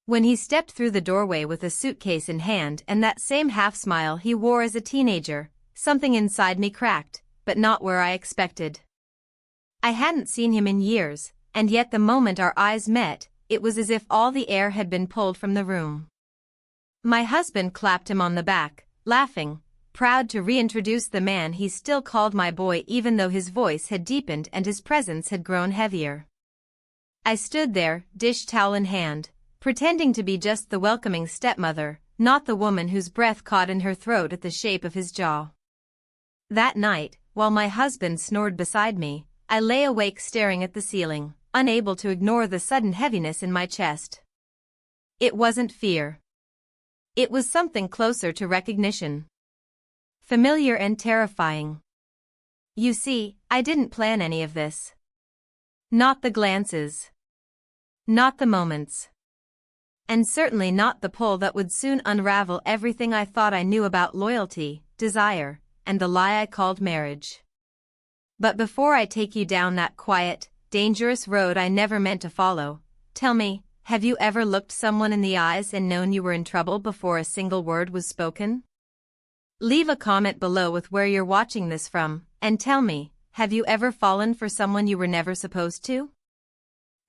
When he stepped through the doorway with a suitcase in hand and that same half-smile he wore as a teenager, something inside me cracked, but not where I expected. I hadn't seen him in years, and yet the moment our eyes met, it was as if all the air had been pulled from the room. My husband clapped him on the back, laughing, proud to reintroduce the man he still called my boy even though his voice had deepened and his presence had grown heavier. I stood there, dish towel in hand, pretending to be just the welcoming stepmother, not the woman whose breath caught in her throat at the shape of his jaw. That night, while my husband snored beside me, I lay awake staring at the ceiling, unable to ignore the sudden heaviness in my chest. It wasn't fear. It was something closer to recognition. Familiar and terrifying. You see, I didn't plan any of this. Not the glances. Not the moments. And certainly not the pull that would soon unravel everything I thought I knew about loyalty, desire, and the lie I called marriage. But before I take you down that quiet, dangerous road I never meant to follow, tell me, have you ever looked someone in the eyes and known you were in trouble before a single word was spoken? Leave a comment below with where you're watching this from, and tell me, have you ever fallen for someone you were never supposed to?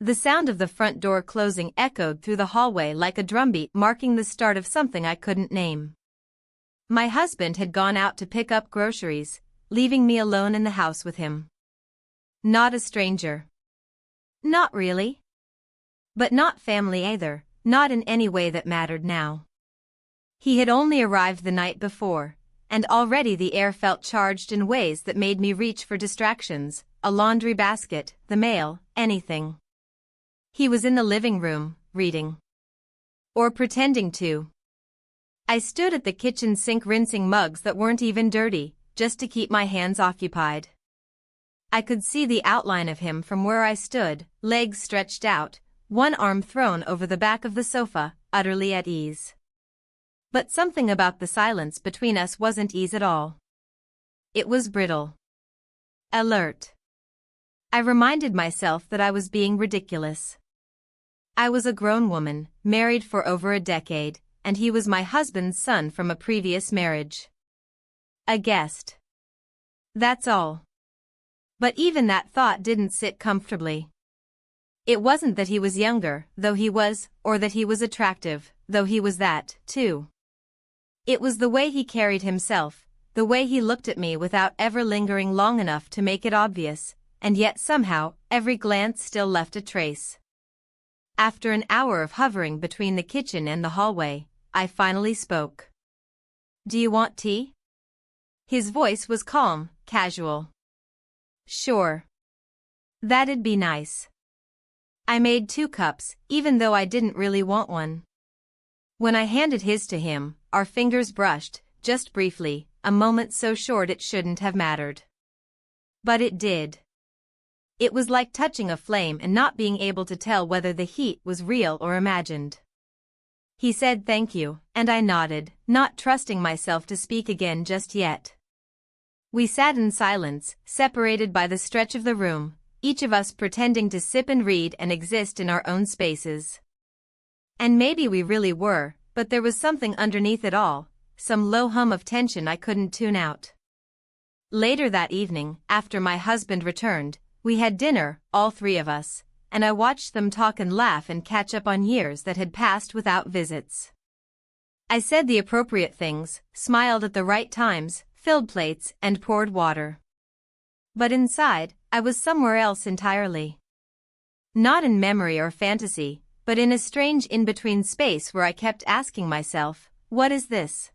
The sound of the front door closing echoed through the hallway like a drumbeat marking the start of something I couldn't name. My husband had gone out to pick up groceries, leaving me alone in the house with him. Not a stranger. Not really. But not family either, not in any way that mattered now. He had only arrived the night before, and already the air felt charged in ways that made me reach for distractions, a laundry basket, the mail, anything. He was in the living room, reading. Or pretending to. I stood at the kitchen sink rinsing mugs that weren't even dirty, just to keep my hands occupied. I could see the outline of him from where I stood, legs stretched out, one arm thrown over the back of the sofa, utterly at ease. But something about the silence between us wasn't ease at all. It was brittle. Alert. I reminded myself that I was being ridiculous. I was a grown woman, married for over a decade, and he was my husband's son from a previous marriage. A guest. That's all. But even that thought didn't sit comfortably. It wasn't that he was younger, though he was, or that he was attractive, though he was that, too. It was the way he carried himself, the way he looked at me without ever lingering long enough to make it obvious, and yet somehow, every glance still left a trace. After an hour of hovering between the kitchen and the hallway, I finally spoke. Do you want tea? His voice was calm, casual. Sure. That'd be nice. I made 2 cups, even though I didn't really want one. When I handed his to him, our fingers brushed, just briefly, a moment so short it shouldn't have mattered. But it did. It was like touching a flame and not being able to tell whether the heat was real or imagined. He said thank you, and I nodded, not trusting myself to speak again just yet. We sat in silence, separated by the stretch of the room, each of us pretending to sip and read and exist in our own spaces. And maybe we really were, but there was something underneath it all, some low hum of tension I couldn't tune out. Later that evening, after my husband returned, we had dinner, all 3 of us, and I watched them talk and laugh and catch up on years that had passed without visits. I said the appropriate things, smiled at the right times, filled plates, and poured water. But inside, I was somewhere else entirely. Not in memory or fantasy, but in a strange in-between space where I kept asking myself, what is this?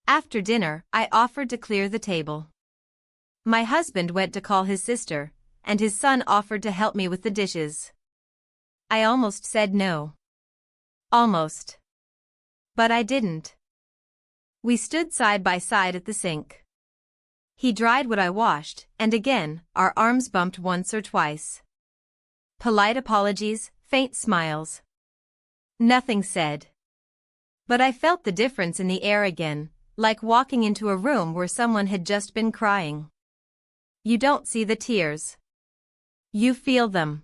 After dinner, I offered to clear the table. My husband went to call his sister, and his son offered to help me with the dishes. I almost said no. Almost. But I didn't. We stood side by side at the sink. He dried what I washed, and again, our arms bumped once or twice. Polite apologies, faint smiles. Nothing said. But I felt the difference in the air again, like walking into a room where someone had just been crying. You don't see the tears. You feel them.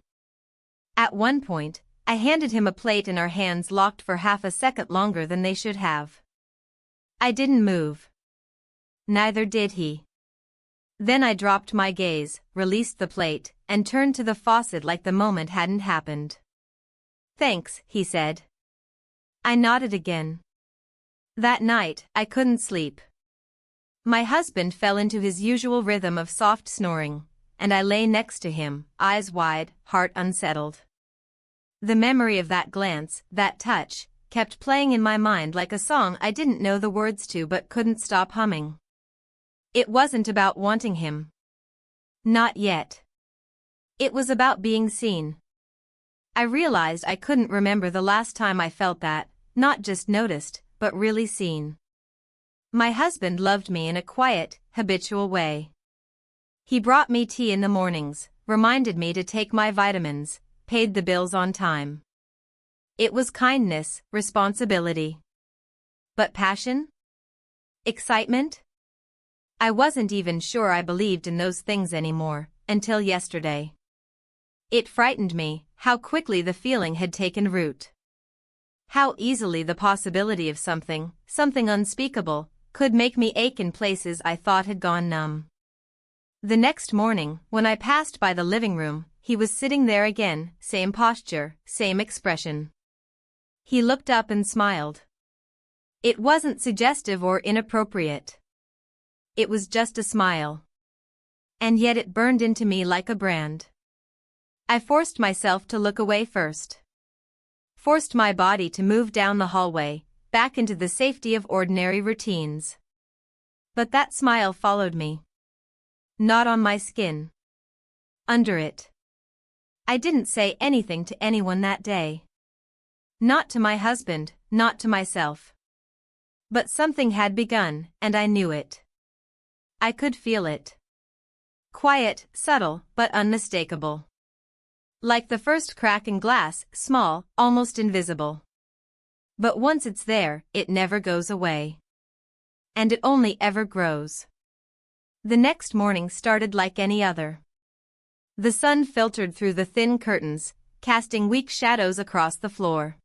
At one point, I handed him a plate and our hands locked for half a second longer than they should have. I didn't move. Neither did he. Then I dropped my gaze, released the plate, and turned to the faucet like the moment hadn't happened. "Thanks," he said. I nodded again. That night, I couldn't sleep. My husband fell into his usual rhythm of soft snoring, and I lay next to him, eyes wide, heart unsettled. The memory of that glance, that touch, kept playing in my mind like a song I didn't know the words to but couldn't stop humming. It wasn't about wanting him. Not yet. It was about being seen. I realized I couldn't remember the last time I felt that, not just noticed, but really seen. My husband loved me in a quiet, habitual way. He brought me tea in the mornings, reminded me to take my vitamins, paid the bills on time. It was kindness, responsibility. But passion? Excitement? I wasn't even sure I believed in those things anymore, until yesterday. It frightened me, how quickly the feeling had taken root. How easily the possibility of something unspeakable, could make me ache in places I thought had gone numb. The next morning, when I passed by the living room, he was sitting there again, same posture, same expression. He looked up and smiled. It wasn't suggestive or inappropriate. It was just a smile. And yet it burned into me like a brand. I forced myself to look away first. Forced my body to move down the hallway, back into the safety of ordinary routines. But that smile followed me. Not on my skin. Under it. I didn't say anything to anyone that day. Not to my husband, not to myself. But something had begun, and I knew it. I could feel it. Quiet, subtle, but unmistakable. Like the first crack in glass, small, almost invisible. But once it's there, it never goes away. And it only ever grows. The next morning started like any other. The sun filtered through the thin curtains, casting weak shadows across the floor.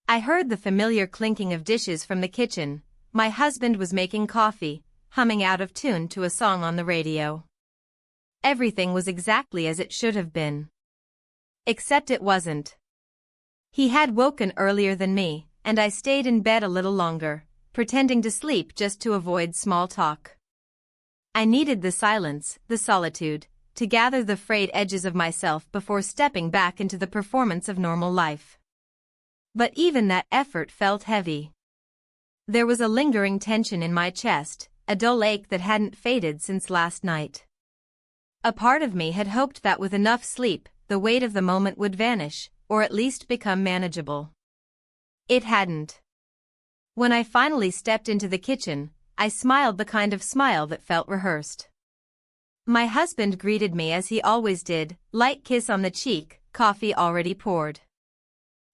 I heard the familiar clinking of dishes from the kitchen. My husband was making coffee, humming out of tune to a song on the radio. Everything was exactly as it should have been. Except it wasn't. He had woken earlier than me, and I stayed in bed a little longer, pretending to sleep just to avoid small talk. I needed the silence, the solitude, to gather the frayed edges of myself before stepping back into the performance of normal life. But even that effort felt heavy. There was a lingering tension in my chest, a dull ache that hadn't faded since last night. A part of me had hoped that with enough sleep, the weight of the moment would vanish, or at least become manageable. It hadn't. When I finally stepped into the kitchen, I smiled the kind of smile that felt rehearsed. My husband greeted me as he always did, light kiss on the cheek, coffee already poured.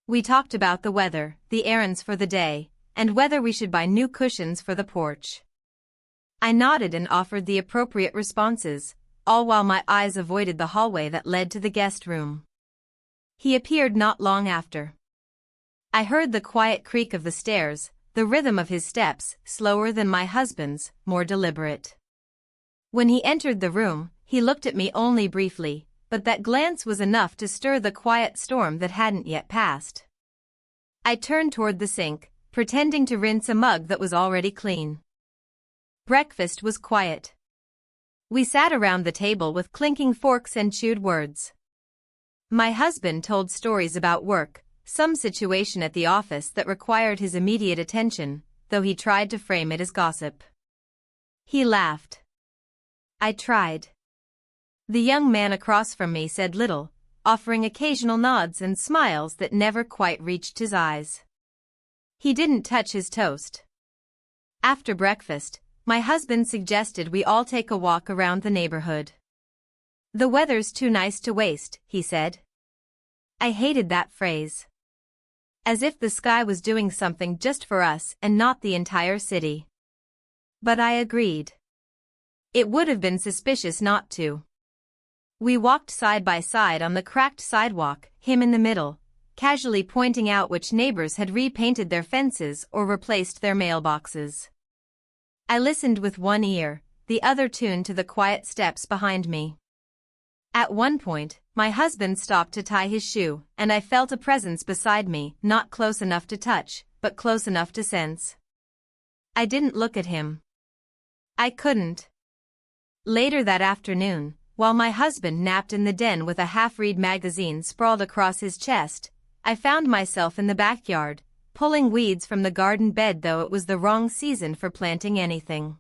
We talked about the weather, the errands for the day, and whether we should buy new cushions for the porch. I nodded and offered the appropriate responses, all while my eyes avoided the hallway that led to the guest room. He appeared not long after. I heard the quiet creak of the stairs, the rhythm of his steps, slower than my husband's, more deliberate. When he entered the room, he looked at me only briefly, but that glance was enough to stir the quiet storm that hadn't yet passed. I turned toward the sink, pretending to rinse a mug that was already clean. Breakfast was quiet. We sat around the table with clinking forks and chewed words. My husband told stories about work, some situation at the office that required his immediate attention, though he tried to frame it as gossip. He laughed. I tried. The young man across from me said little, offering occasional nods and smiles that never quite reached his eyes. He didn't touch his toast. After breakfast, my husband suggested we all take a walk around the neighborhood. The weather's too nice to waste, he said. I hated that phrase. As if the sky was doing something just for us and not the entire city. But I agreed. It would have been suspicious not to. We walked side by side on the cracked sidewalk, him in the middle, casually pointing out which neighbors had repainted their fences or replaced their mailboxes. I listened with one ear, the other tuned to the quiet steps behind me. At one point, my husband stopped to tie his shoe, and I felt a presence beside me, not close enough to touch, but close enough to sense. I didn't look at him. I couldn't. Later that afternoon, while my husband napped in the den with a half-read magazine sprawled across his chest, I found myself in the backyard, pulling weeds from the garden bed though it was the wrong season for planting anything.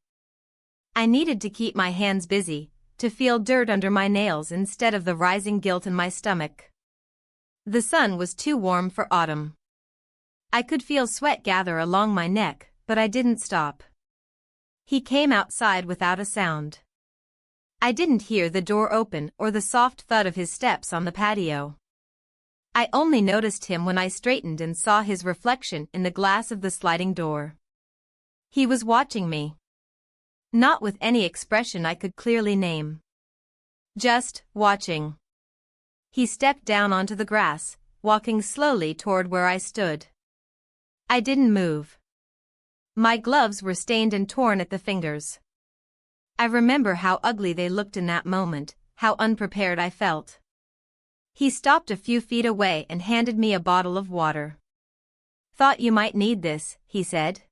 I needed to keep my hands busy, to feel dirt under my nails instead of the rising guilt in my stomach. The sun was too warm for autumn. I could feel sweat gather along my neck, but I didn't stop. He came outside without a sound. I didn't hear the door open or the soft thud of his steps on the patio. I only noticed him when I straightened and saw his reflection in the glass of the sliding door. He was watching me. Not with any expression I could clearly name. Just watching. He stepped down onto the grass, walking slowly toward where I stood. I didn't move. My gloves were stained and torn at the fingers. I remember how ugly they looked in that moment, how unprepared I felt. He stopped a few feet away and handed me a bottle of water. "Thought you might need this," he said.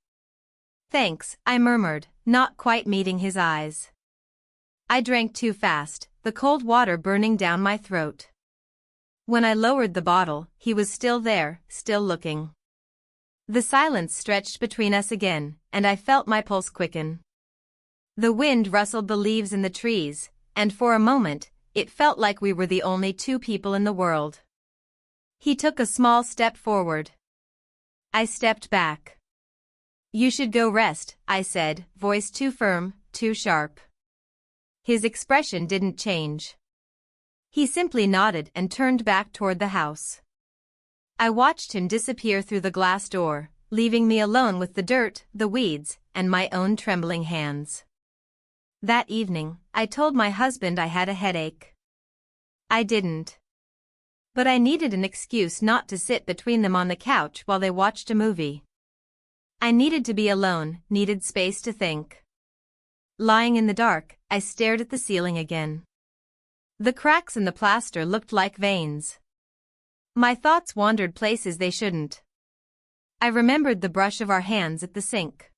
"Thanks," I murmured, not quite meeting his eyes. I drank too fast, the cold water burning down my throat. When I lowered the bottle, he was still there, still looking. The silence stretched between us again, and I felt my pulse quicken. The wind rustled the leaves in the trees, and for a moment, it felt like we were the only two people in the world. He took a small step forward. I stepped back. "You should go rest," I said, voice too firm, too sharp. His expression didn't change. He simply nodded and turned back toward the house. I watched him disappear through the glass door, leaving me alone with the dirt, the weeds, and my own trembling hands. That evening, I told my husband I had a headache. I didn't. But I needed an excuse not to sit between them on the couch while they watched a movie. I needed to be alone, needed space to think. Lying in the dark, I stared at the ceiling again. The cracks in the plaster looked like veins. My thoughts wandered places they shouldn't. I remembered the brush of our hands at the sink.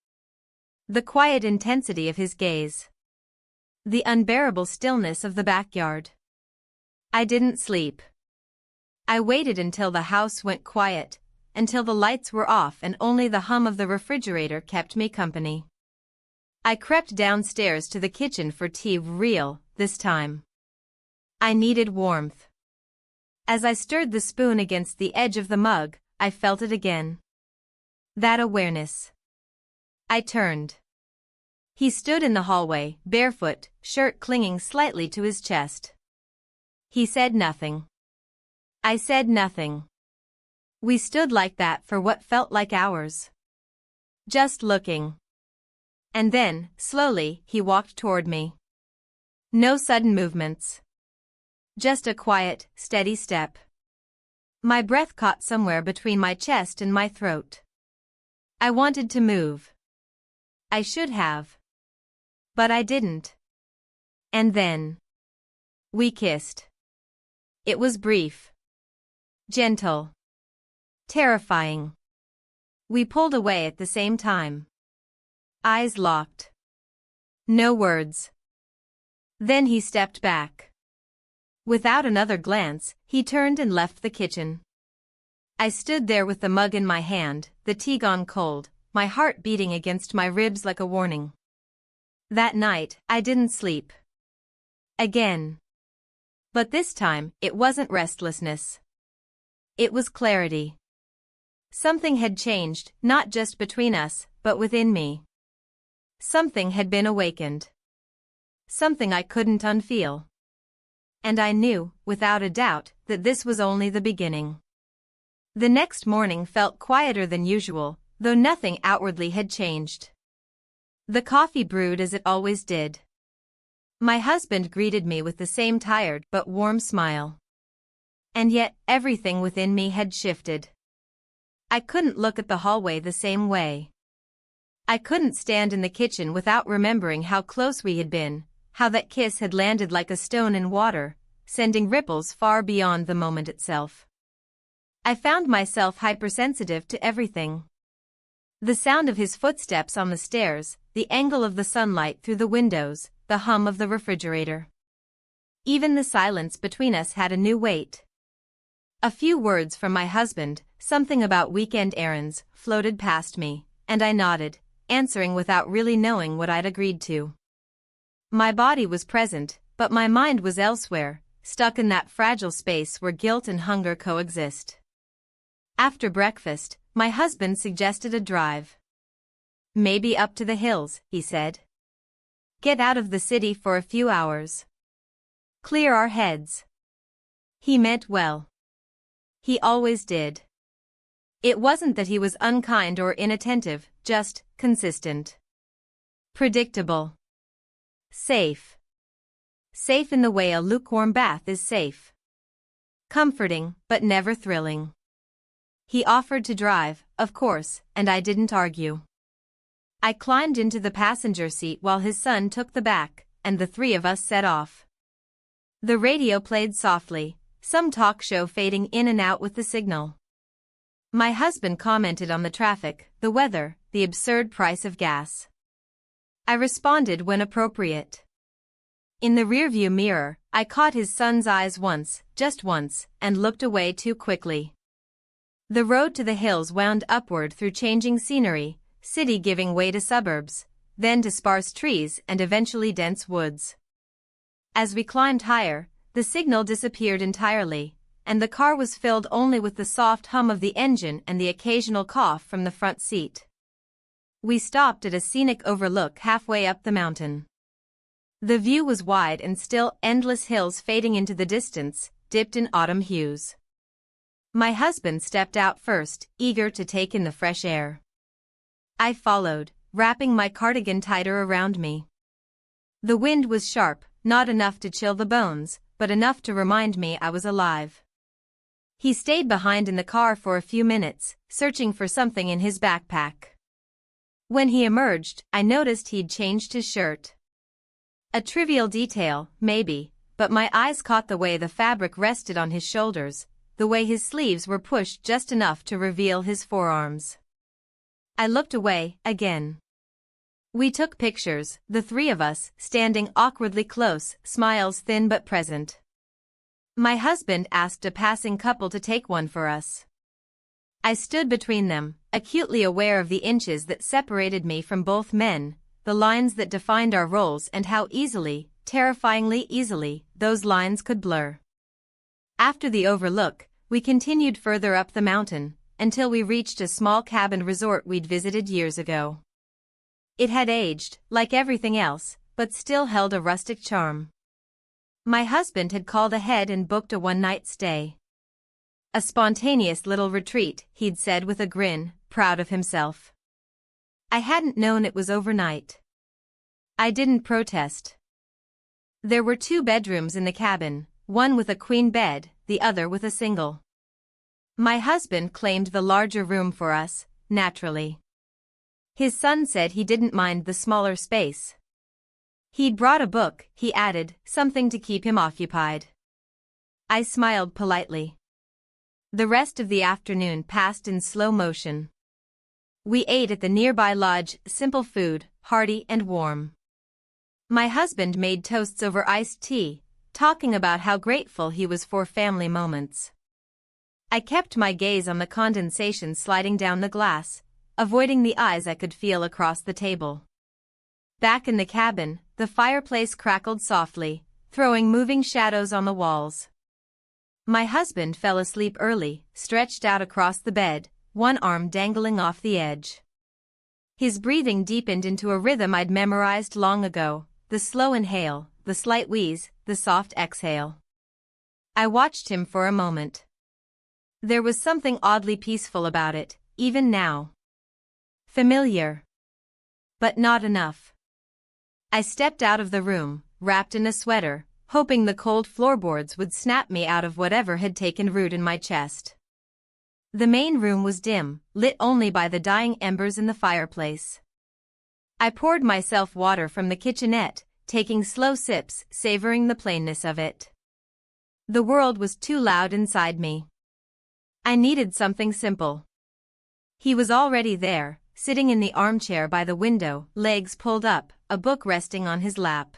The quiet intensity of his gaze. The unbearable stillness of the backyard. I didn't sleep. I waited until the house went quiet, until the lights were off and only the hum of the refrigerator kept me company. I crept downstairs to the kitchen for tea, real, this time. I needed warmth. As I stirred the spoon against the edge of the mug, I felt it again. That awareness. I turned. He stood in the hallway, barefoot, shirt clinging slightly to his chest. He said nothing. I said nothing. We stood like that for what felt like hours. Just looking. And then, slowly, he walked toward me. No sudden movements. Just a quiet, steady step. My breath caught somewhere between my chest and my throat. I wanted to move. I should have. But I didn't. And then. We kissed. It was brief. Gentle. Terrifying. We pulled away at the same time. Eyes locked. No words. Then he stepped back. Without another glance, he turned and left the kitchen. I stood there with the mug in my hand, the tea gone cold, my heart beating against my ribs like a warning. That night, I didn't sleep. Again. But this time, it wasn't restlessness. It was clarity. Something had changed, not just between us, but within me. Something had been awakened. Something I couldn't unfeel. And I knew, without a doubt, that this was only the beginning. The next morning felt quieter than usual, though nothing outwardly had changed. The coffee brewed as it always did. My husband greeted me with the same tired but warm smile. And yet, everything within me had shifted. I couldn't look at the hallway the same way. I couldn't stand in the kitchen without remembering how close we had been, how that kiss had landed like a stone in water, sending ripples far beyond the moment itself. I found myself hypersensitive to everything. The sound of his footsteps on the stairs, the angle of the sunlight through the windows, the hum of the refrigerator. Even the silence between us had a new weight. A few words from my husband, something about weekend errands, floated past me, and I nodded, answering without really knowing what I'd agreed to. My body was present, but my mind was elsewhere, stuck in that fragile space where guilt and hunger coexist. After breakfast, my husband suggested a drive. Maybe up to the hills, he said. Get out of the city for a few hours. Clear our heads. He meant well. He always did. It wasn't that he was unkind or inattentive, just consistent. Predictable. Safe. Safe in the way a lukewarm bath is safe. Comforting, but never thrilling. He offered to drive, of course, and I didn't argue. I climbed into the passenger seat while his son took the back, and the three of us set off. The radio played softly, some talk show fading in and out with the signal. My husband commented on the traffic, the weather, the absurd price of gas. I responded when appropriate. In the rearview mirror, I caught his son's eyes once, just once, and looked away too quickly. The road to the hills wound upward through changing scenery, city giving way to suburbs, then to sparse trees and eventually dense woods. As we climbed higher, the signal disappeared entirely, and the car was filled only with the soft hum of the engine and the occasional cough from the front seat. We stopped at a scenic overlook halfway up the mountain. The view was wide and still, endless hills fading into the distance, dipped in autumn hues. My husband stepped out first, eager to take in the fresh air. I followed, wrapping my cardigan tighter around me. The wind was sharp, not enough to chill the bones, but enough to remind me I was alive. He stayed behind in the car for a few minutes, searching for something in his backpack. When he emerged, I noticed he'd changed his shirt. A trivial detail, maybe, but my eyes caught the way the fabric rested on his shoulders, the way his sleeves were pushed just enough to reveal his forearms. I looked away, again. We took pictures, the three of us, standing awkwardly close, smiles thin but present. My husband asked a passing couple to take one for us. I stood between them, acutely aware of the inches that separated me from both men, the lines that defined our roles and how easily, terrifyingly easily, those lines could blur. After the overlook, we continued further up the mountain, until we reached a small cabin resort we'd visited years ago. It had aged, like everything else, but still held a rustic charm. My husband had called ahead and booked a one-night stay. A spontaneous little retreat, he'd said with a grin, proud of himself. I hadn't known it was overnight. I didn't protest. There were 2 bedrooms in the cabin, one with a queen bed, the other with a single. My husband claimed the larger room for us, naturally. His son said he didn't mind the smaller space. He'd brought a book, he added, something to keep him occupied. I smiled politely. The rest of the afternoon passed in slow motion. We ate at the nearby lodge, simple food, hearty and warm. My husband made toasts over iced tea, talking about how grateful he was for family moments. I kept my gaze on the condensation sliding down the glass, avoiding the eyes I could feel across the table. Back in the cabin, the fireplace crackled softly, throwing moving shadows on the walls. My husband fell asleep early, stretched out across the bed, one arm dangling off the edge. His breathing deepened into a rhythm I'd memorized long ago, the slow inhale, the slight wheeze, the soft exhale. I watched him for a moment. There was something oddly peaceful about it, even now. Familiar. But not enough. I stepped out of the room, wrapped in a sweater, hoping the cold floorboards would snap me out of whatever had taken root in my chest. The main room was dim, lit only by the dying embers in the fireplace. I poured myself water from the kitchenette, taking slow sips, savoring the plainness of it. The world was too loud inside me. I needed something simple. He was already there, sitting in the armchair by the window, legs pulled up, a book resting on his lap.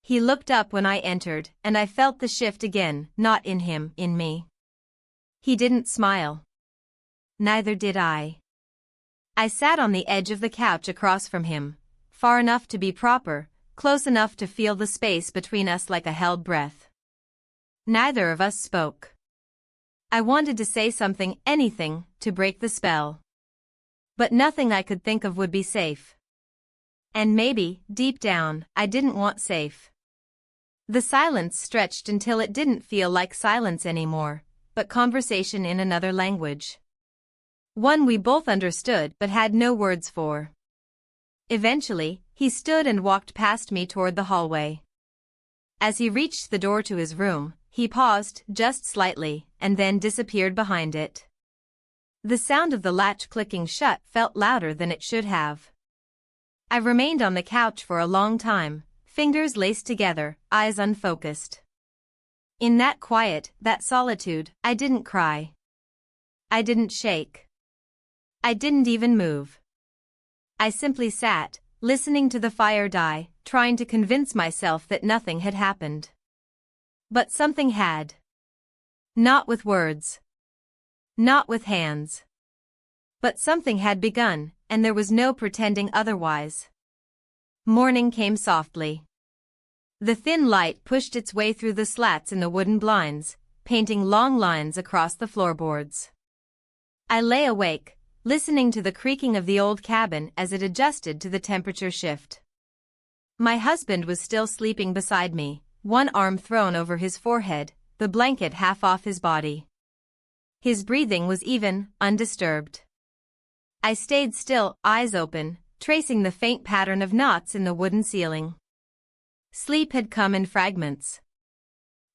He looked up when I entered, and I felt the shift again, not in him, in me. He didn't smile. Neither did I. I sat on the edge of the couch across from him, far enough to be proper, close enough to feel the space between us like a held breath. Neither of us spoke. I wanted to say something, anything, to break the spell. But nothing I could think of would be safe. And maybe, deep down, I didn't want safe. The silence stretched until it didn't feel like silence anymore, but conversation in another language. One we both understood but had no words for. Eventually, he stood and walked past me toward the hallway. As he reached the door to his room, he paused, just slightly, and then disappeared behind it. The sound of the latch clicking shut felt louder than it should have. I remained on the couch for a long time, fingers laced together, eyes unfocused. In that quiet, that solitude, I didn't cry. I didn't shake. I didn't even move. I simply sat, listening to the fire die, trying to convince myself that nothing had happened. But something had. Not with words. Not with hands. But something had begun, and there was no pretending otherwise. Morning came softly. The thin light pushed its way through the slats in the wooden blinds, painting long lines across the floorboards. I lay awake, listening to the creaking of the old cabin as it adjusted to the temperature shift. My husband was still sleeping beside me, one arm thrown over his forehead, the blanket half off his body. His breathing was even, undisturbed. I stayed still, eyes open, tracing the faint pattern of knots in the wooden ceiling. Sleep had come in fragments.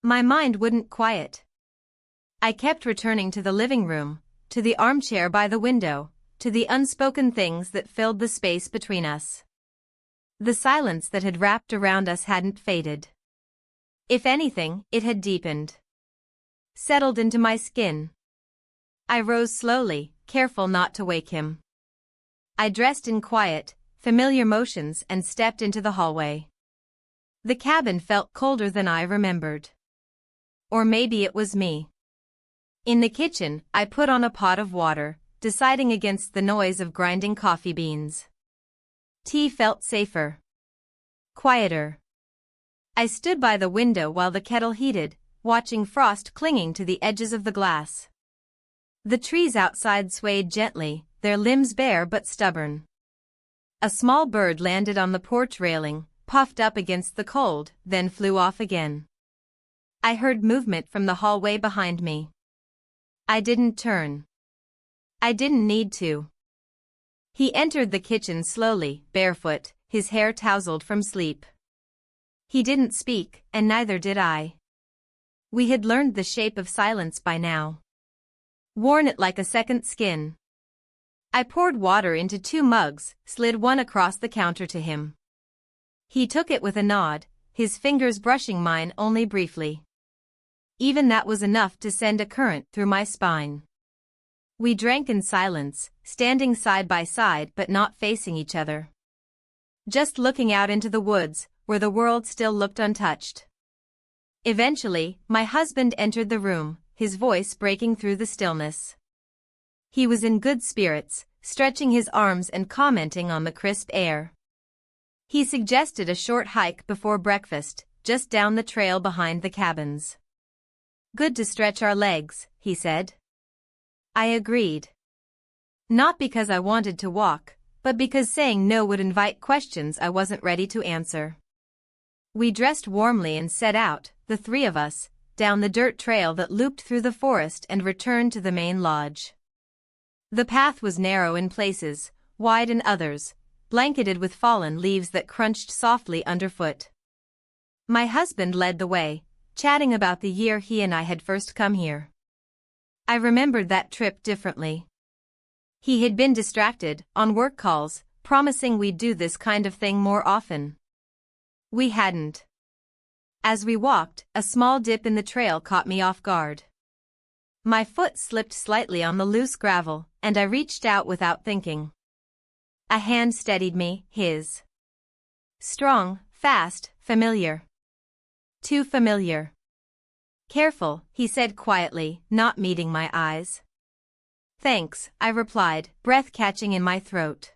My mind wouldn't quiet. I kept returning to the living room, to the armchair by the window, to the unspoken things that filled the space between us. The silence that had wrapped around us hadn't faded. If anything, it had deepened. Settled into my skin. I rose slowly, careful not to wake him. I dressed in quiet, familiar motions and stepped into the hallway. The cabin felt colder than I remembered. Or maybe it was me. In the kitchen, I put on a pot of water, deciding against the noise of grinding coffee beans. Tea felt safer. Quieter. I stood by the window while the kettle heated, watching frost clinging to the edges of the glass. The trees outside swayed gently, their limbs bare but stubborn. A small bird landed on the porch railing, puffed up against the cold, then flew off again. I heard movement from the hallway behind me. I didn't turn. I didn't need to. He entered the kitchen slowly, barefoot, his hair tousled from sleep. He didn't speak, and neither did I. We had learned the shape of silence by now. Worn it like a second skin. I poured water into 2 mugs, slid one across the counter to him. He took it with a nod, his fingers brushing mine only briefly. Even that was enough to send a current through my spine. We drank in silence, standing side by side but not facing each other. Just looking out into the woods, where the world still looked untouched. Eventually, my husband entered the room, his voice breaking through the stillness. He was in good spirits, stretching his arms and commenting on the crisp air. He suggested a short hike before breakfast, just down the trail behind the cabins. Good to stretch our legs, he said. I agreed. Not because I wanted to walk, but because saying no would invite questions I wasn't ready to answer. We dressed warmly and set out, the 3 of us, down the dirt trail that looped through the forest and returned to the main lodge. The path was narrow in places, wide in others, blanketed with fallen leaves that crunched softly underfoot. My husband led the way, chatting about the year he and I had first come here. I remembered that trip differently. He had been distracted, on work calls, promising we'd do this kind of thing more often. We hadn't. As we walked, a small dip in the trail caught me off guard. My foot slipped slightly on the loose gravel, and I reached out without thinking. A hand steadied me, his. Strong, fast, familiar. Too familiar. Careful, he said quietly, not meeting my eyes. Thanks, I replied, breath catching in my throat.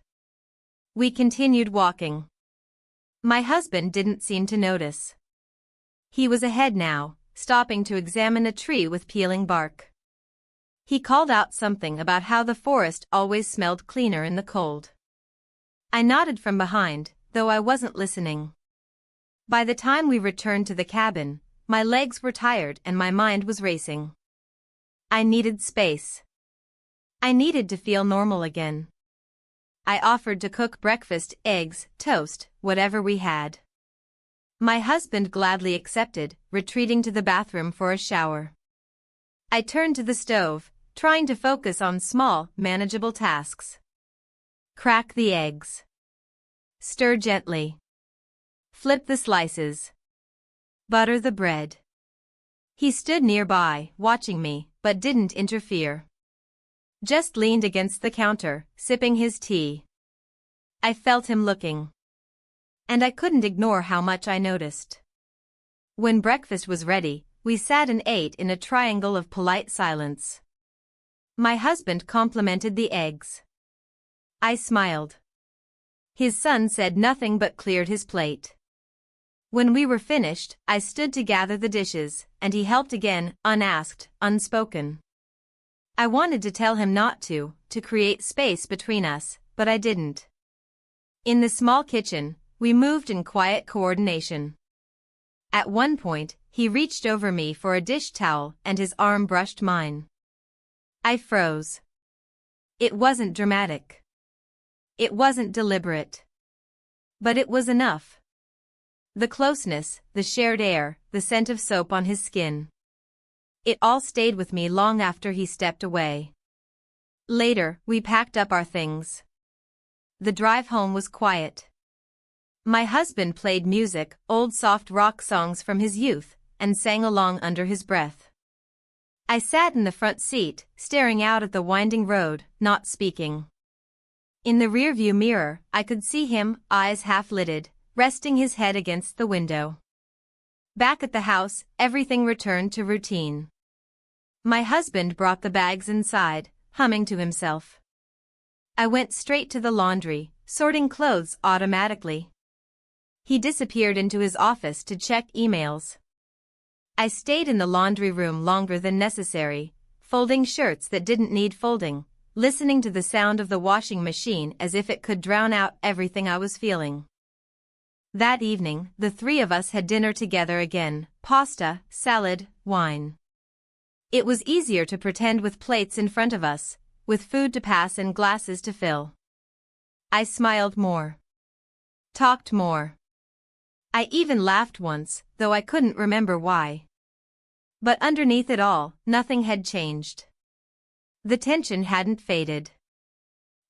We continued walking. My husband didn't seem to notice. He was ahead now, stopping to examine a tree with peeling bark. He called out something about how the forest always smelled cleaner in the cold. I nodded from behind, though I wasn't listening. By the time we returned to the cabin, my legs were tired and my mind was racing. I needed space. I needed to feel normal again. I offered to cook breakfast, eggs, toast, whatever we had. My husband gladly accepted, retreating to the bathroom for a shower. I turned to the stove, trying to focus on small, manageable tasks. Crack the eggs. Stir gently. Flip the slices. Butter the bread. He stood nearby, watching me, but didn't interfere. Just leaned against the counter, sipping his tea. I felt him looking. And I couldn't ignore how much I noticed. When breakfast was ready, we sat and ate in a triangle of polite silence. My husband complimented the eggs. I smiled. His son said nothing but cleared his plate. When we were finished, I stood to gather the dishes, and he helped again, unasked, unspoken. I wanted to tell him not to create space between us, but I didn't. In the small kitchen, we moved in quiet coordination. At one point, he reached over me for a dish towel and his arm brushed mine. I froze. It wasn't dramatic. It wasn't deliberate. But it was enough. The closeness, the shared air, the scent of soap on his skin. It all stayed with me long after he stepped away. Later, we packed up our things. The drive home was quiet. My husband played music, old soft rock songs from his youth, and sang along under his breath. I sat in the front seat, staring out at the winding road, not speaking. In the rearview mirror, I could see him, eyes half-lidded, resting his head against the window. Back at the house, everything returned to routine. My husband brought the bags inside, humming to himself. I went straight to the laundry, sorting clothes automatically. He disappeared into his office to check emails. I stayed in the laundry room longer than necessary, folding shirts that didn't need folding, listening to the sound of the washing machine as if it could drown out everything I was feeling. That evening, the three of us had dinner together again, pasta, salad, wine. It was easier to pretend with plates in front of us, with food to pass and glasses to fill. I smiled more. Talked more. I even laughed once, though I couldn't remember why. But underneath it all, nothing had changed. The tension hadn't faded.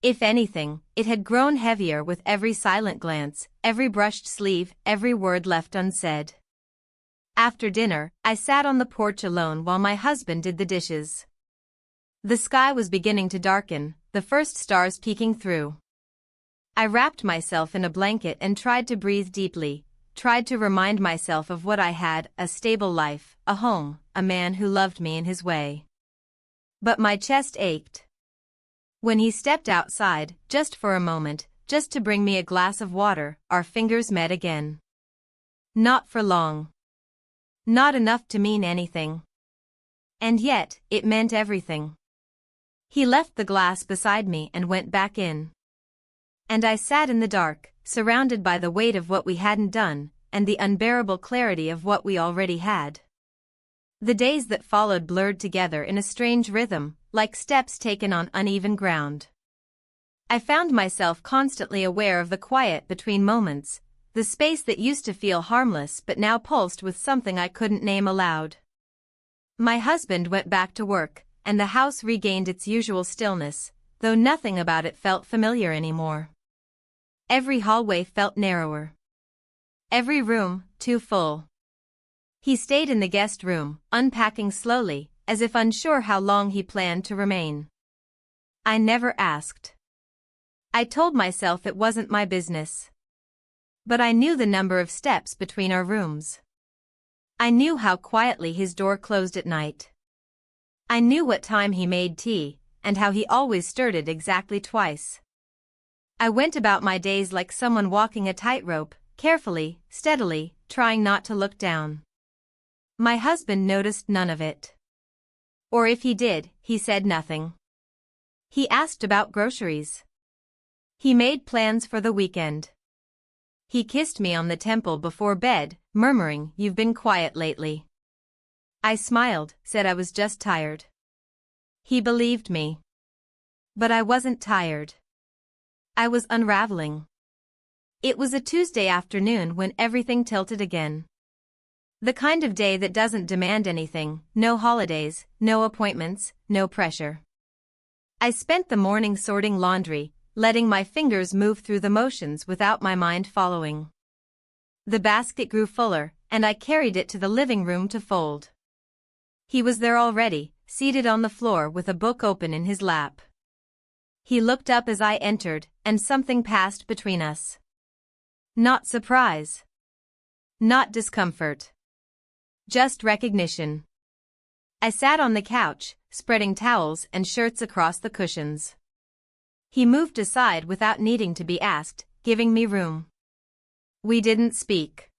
If anything, it had grown heavier with every silent glance, every brushed sleeve, every word left unsaid. After dinner, I sat on the porch alone while my husband did the dishes. The sky was beginning to darken, the first stars peeking through. I wrapped myself in a blanket and tried to breathe deeply, tried to remind myself of what I had, a stable life, a home, a man who loved me in his way. But my chest ached. When he stepped outside, just for a moment, just to bring me a glass of water, our fingers met again. Not for long. Not enough to mean anything. And yet, it meant everything. He left the glass beside me and went back in. And I sat in the dark, surrounded by the weight of what we hadn't done, and the unbearable clarity of what we already had. The days that followed blurred together in a strange rhythm, like steps taken on uneven ground. I found myself constantly aware of the quiet between moments, the space that used to feel harmless but now pulsed with something I couldn't name aloud. My husband went back to work, and the house regained its usual stillness, though nothing about it felt familiar anymore. Every hallway felt narrower. Every room, too full. He stayed in the guest room, unpacking slowly, as if unsure how long he planned to remain. I never asked. I told myself it wasn't my business. But I knew the number of steps between our rooms. I knew how quietly his door closed at night. I knew what time he made tea, and how he always stirred it exactly twice. I went about my days like someone walking a tightrope, carefully, steadily, trying not to look down. My husband noticed none of it. Or if he did, he said nothing. He asked about groceries. He made plans for the weekend. He kissed me on the temple before bed, murmuring, "You've been quiet lately." I smiled, said I was just tired. He believed me. But I wasn't tired. I was unraveling. It was a Tuesday afternoon when everything tilted again. The kind of day that doesn't demand anything, no holidays, no appointments, no pressure. I spent the morning sorting laundry, letting my fingers move through the motions without my mind following. The basket grew fuller, and I carried it to the living room to fold. He was there already, seated on the floor with a book open in his lap. He looked up as I entered, and something passed between us. Not surprise. Not discomfort. Just recognition. I sat on the couch, spreading towels and shirts across the cushions. He moved aside without needing to be asked, giving me room. We didn't speak.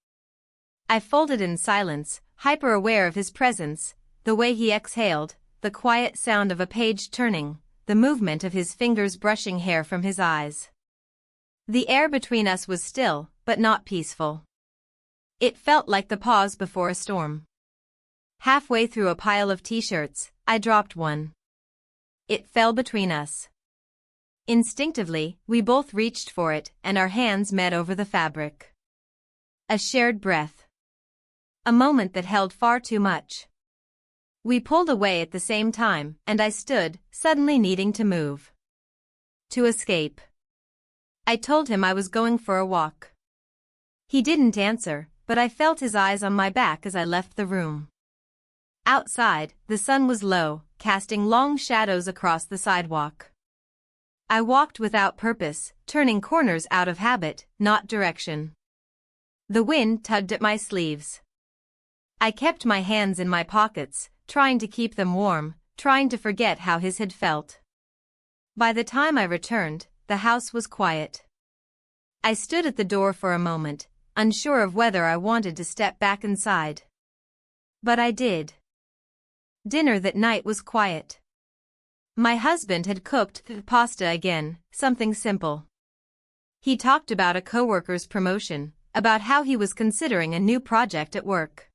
I folded in silence, hyper-aware of his presence, the way he exhaled, the quiet sound of a page turning, the movement of his fingers brushing hair from his eyes. The air between us was still, but not peaceful. It felt like the pause before a storm. Halfway through a pile of t-shirts, I dropped one. It fell between us. Instinctively, we both reached for it, and our hands met over the fabric. A shared breath. A moment that held far too much. We pulled away at the same time, and I stood, suddenly needing to move. To escape. I told him I was going for a walk. He didn't answer, but I felt his eyes on my back as I left the room. Outside, the sun was low, casting long shadows across the sidewalk. I walked without purpose, turning corners out of habit, not direction. The wind tugged at my sleeves. I kept my hands in my pockets, trying to keep them warm, trying to forget how his had felt. By the time I returned, the house was quiet. I stood at the door for a moment, unsure of whether I wanted to step back inside. But I did. Dinner that night was quiet. My husband had cooked pasta again, something simple. He talked about a coworker's promotion, about how he was considering a new project at work.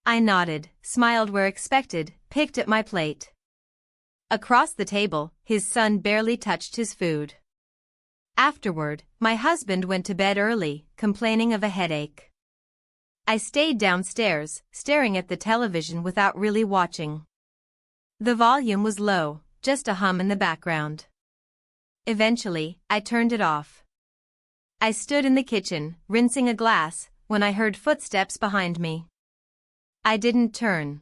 I nodded, smiled where expected, picked at my plate. Across the table, his son barely touched his food. Afterward, my husband went to bed early, complaining of a headache. I stayed downstairs, staring at the television without really watching. The volume was low, just a hum in the background. Eventually, I turned it off. I stood in the kitchen, rinsing a glass, when I heard footsteps behind me. I didn't turn.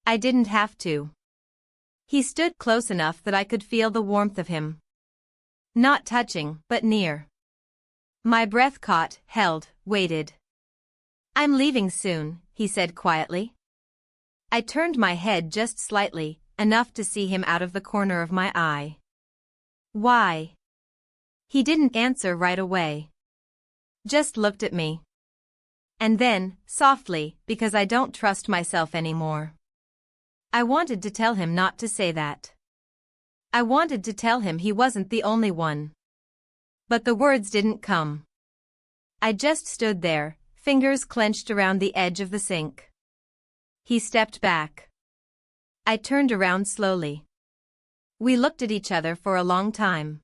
I didn't have to. He stood close enough that I could feel the warmth of him. Not touching, but near. My breath caught, held, waited. "I'm leaving soon," he said quietly. I turned my head just slightly, enough to see him out of the corner of my eye. "Why?" He didn't answer right away. Just looked at me. And then, softly, because I don't trust myself anymore. I wanted to tell him not to say that. I wanted to tell him he wasn't the only one. But the words didn't come. I just stood there, fingers clenched around the edge of the sink. He stepped back. I turned around slowly. We looked at each other for a long time.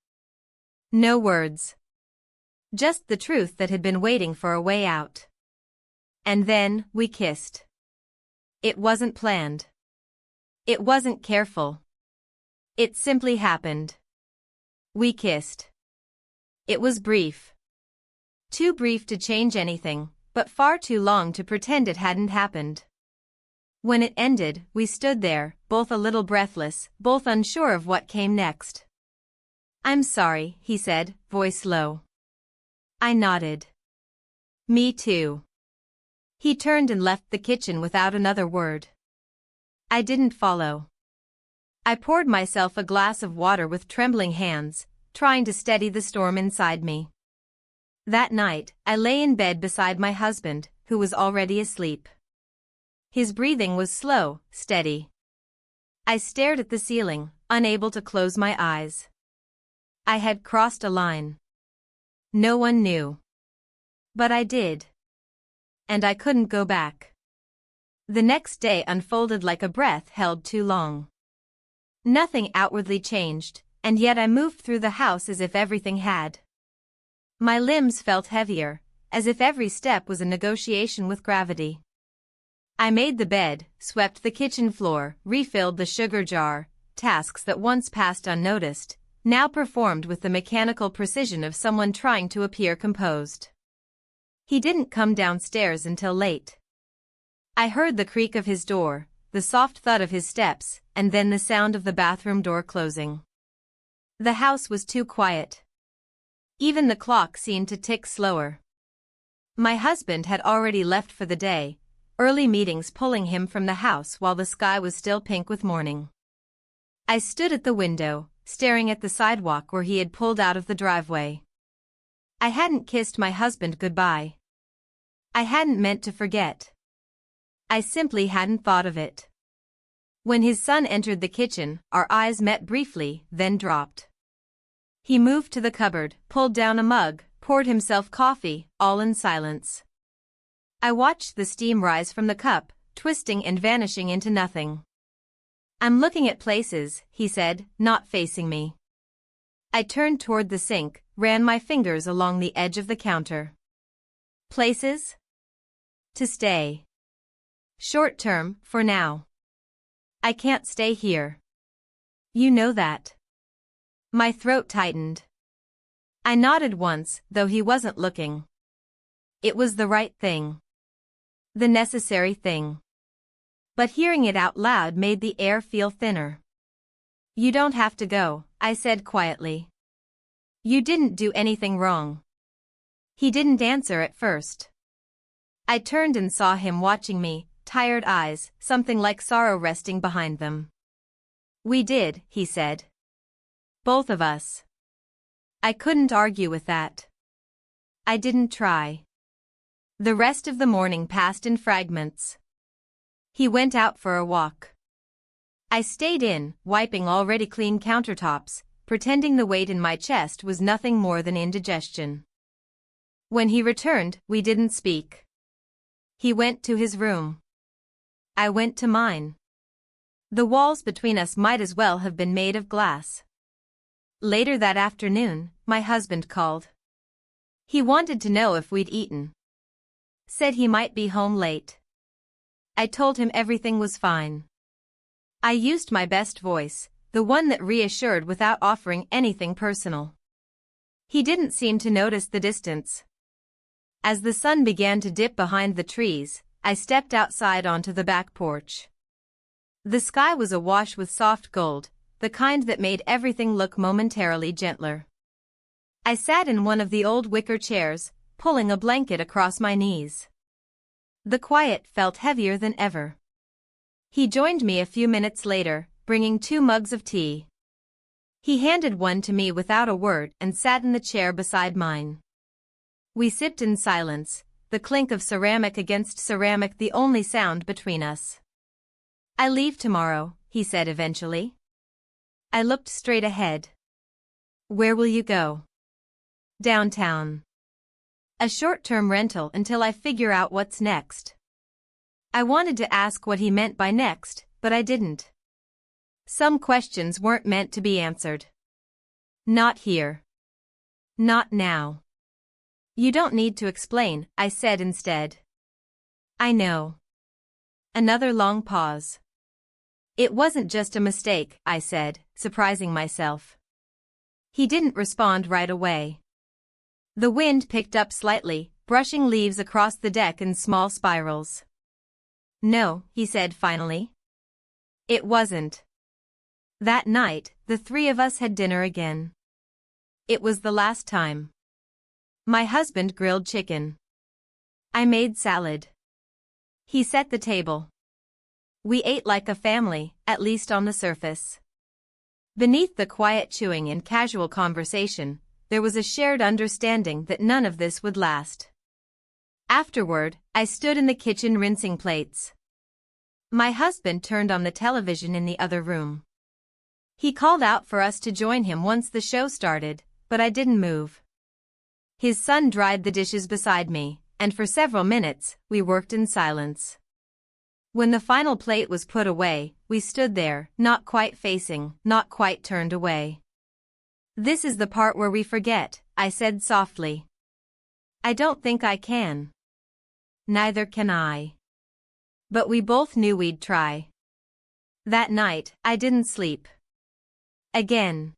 No words. Just the truth that had been waiting for a way out. And then, we kissed. It wasn't planned. It wasn't careful. It simply happened. We kissed. It was brief. Too brief to change anything, but far too long to pretend it hadn't happened. When it ended, we stood there, both a little breathless, both unsure of what came next. "I'm sorry," he said, voice low. I nodded. "Me too." He turned and left the kitchen without another word. I didn't follow. I poured myself a glass of water with trembling hands, trying to steady the storm inside me. That night, I lay in bed beside my husband, who was already asleep. His breathing was slow, steady. I stared at the ceiling, unable to close my eyes. I had crossed a line. No one knew. But I did. And I couldn't go back. The next day unfolded like a breath held too long. Nothing outwardly changed, and yet I moved through the house as if everything had. My limbs felt heavier, as if every step was a negotiation with gravity. I made the bed, swept the kitchen floor, refilled the sugar jar, tasks that once passed unnoticed, now performed with the mechanical precision of someone trying to appear composed. He didn't come downstairs until late. I heard the creak of his door, the soft thud of his steps, and then the sound of the bathroom door closing. The house was too quiet. Even the clock seemed to tick slower. My husband had already left for the day, early meetings pulling him from the house while the sky was still pink with morning. I stood at the window, staring at the sidewalk where he had pulled out of the driveway. I hadn't kissed my husband goodbye. I hadn't meant to forget. I simply hadn't thought of it. When his son entered the kitchen, our eyes met briefly, then dropped. He moved to the cupboard, pulled down a mug, poured himself coffee, all in silence. I watched the steam rise from the cup, twisting and vanishing into nothing. "I'm looking at places," he said, not facing me. I turned toward the sink, ran my fingers along the edge of the counter. "Places? To stay. Short term, for now. I can't stay here. You know that." My throat tightened. I nodded once, though he wasn't looking. It was the right thing. The necessary thing. But hearing it out loud made the air feel thinner. "You don't have to go," I said quietly. "You didn't do anything wrong." He didn't answer at first. I turned and saw him watching me, tired eyes, something like sorrow resting behind them. "We did," he said. "Both of us." I couldn't argue with that. I didn't try. The rest of the morning passed in fragments. He went out for a walk. I stayed in, wiping already clean countertops, pretending the weight in my chest was nothing more than indigestion. When he returned, we didn't speak. He went to his room. I went to mine. The walls between us might as well have been made of glass. Later that afternoon, my husband called. He wanted to know if we'd eaten. Said he might be home late. I told him everything was fine. I used my best voice, the one that reassured without offering anything personal. He didn't seem to notice the distance. As the sun began to dip behind the trees, I stepped outside onto the back porch. The sky was awash with soft gold, the kind that made everything look momentarily gentler. I sat in one of the old wicker chairs, pulling a blanket across my knees. The quiet felt heavier than ever. He joined me a few minutes later, bringing 2 mugs of tea. He handed one to me without a word and sat in the chair beside mine. We sipped in silence, the clink of ceramic against ceramic the only sound between us. "I leave tomorrow," he said eventually. I looked straight ahead. "Where will you go?" "Downtown. A short-term rental until I figure out what's next." I wanted to ask what he meant by next, but I didn't. Some questions weren't meant to be answered. Not here. Not now. You don't need to explain, I said instead. I know. Another long pause. It wasn't just a mistake, I said, surprising myself. He didn't respond right away. The wind picked up slightly, brushing leaves across the deck in small spirals. No, he said finally. It wasn't. That night, the three of us had dinner again. It was the last time. My husband grilled chicken. I made salad. He set the table. We ate like a family, at least on the surface. Beneath the quiet chewing and casual conversation, there was a shared understanding that none of this would last. Afterward, I stood in the kitchen rinsing plates. My husband turned on the television in the other room. He called out for us to join him once the show started, but I didn't move. His son dried the dishes beside me, and for several minutes, we worked in silence. When the final plate was put away, we stood there, not quite facing, not quite turned away. This is the part where we forget, I said softly. I don't think I can. Neither can I. But we both knew we'd try. That night, I didn't sleep. Again.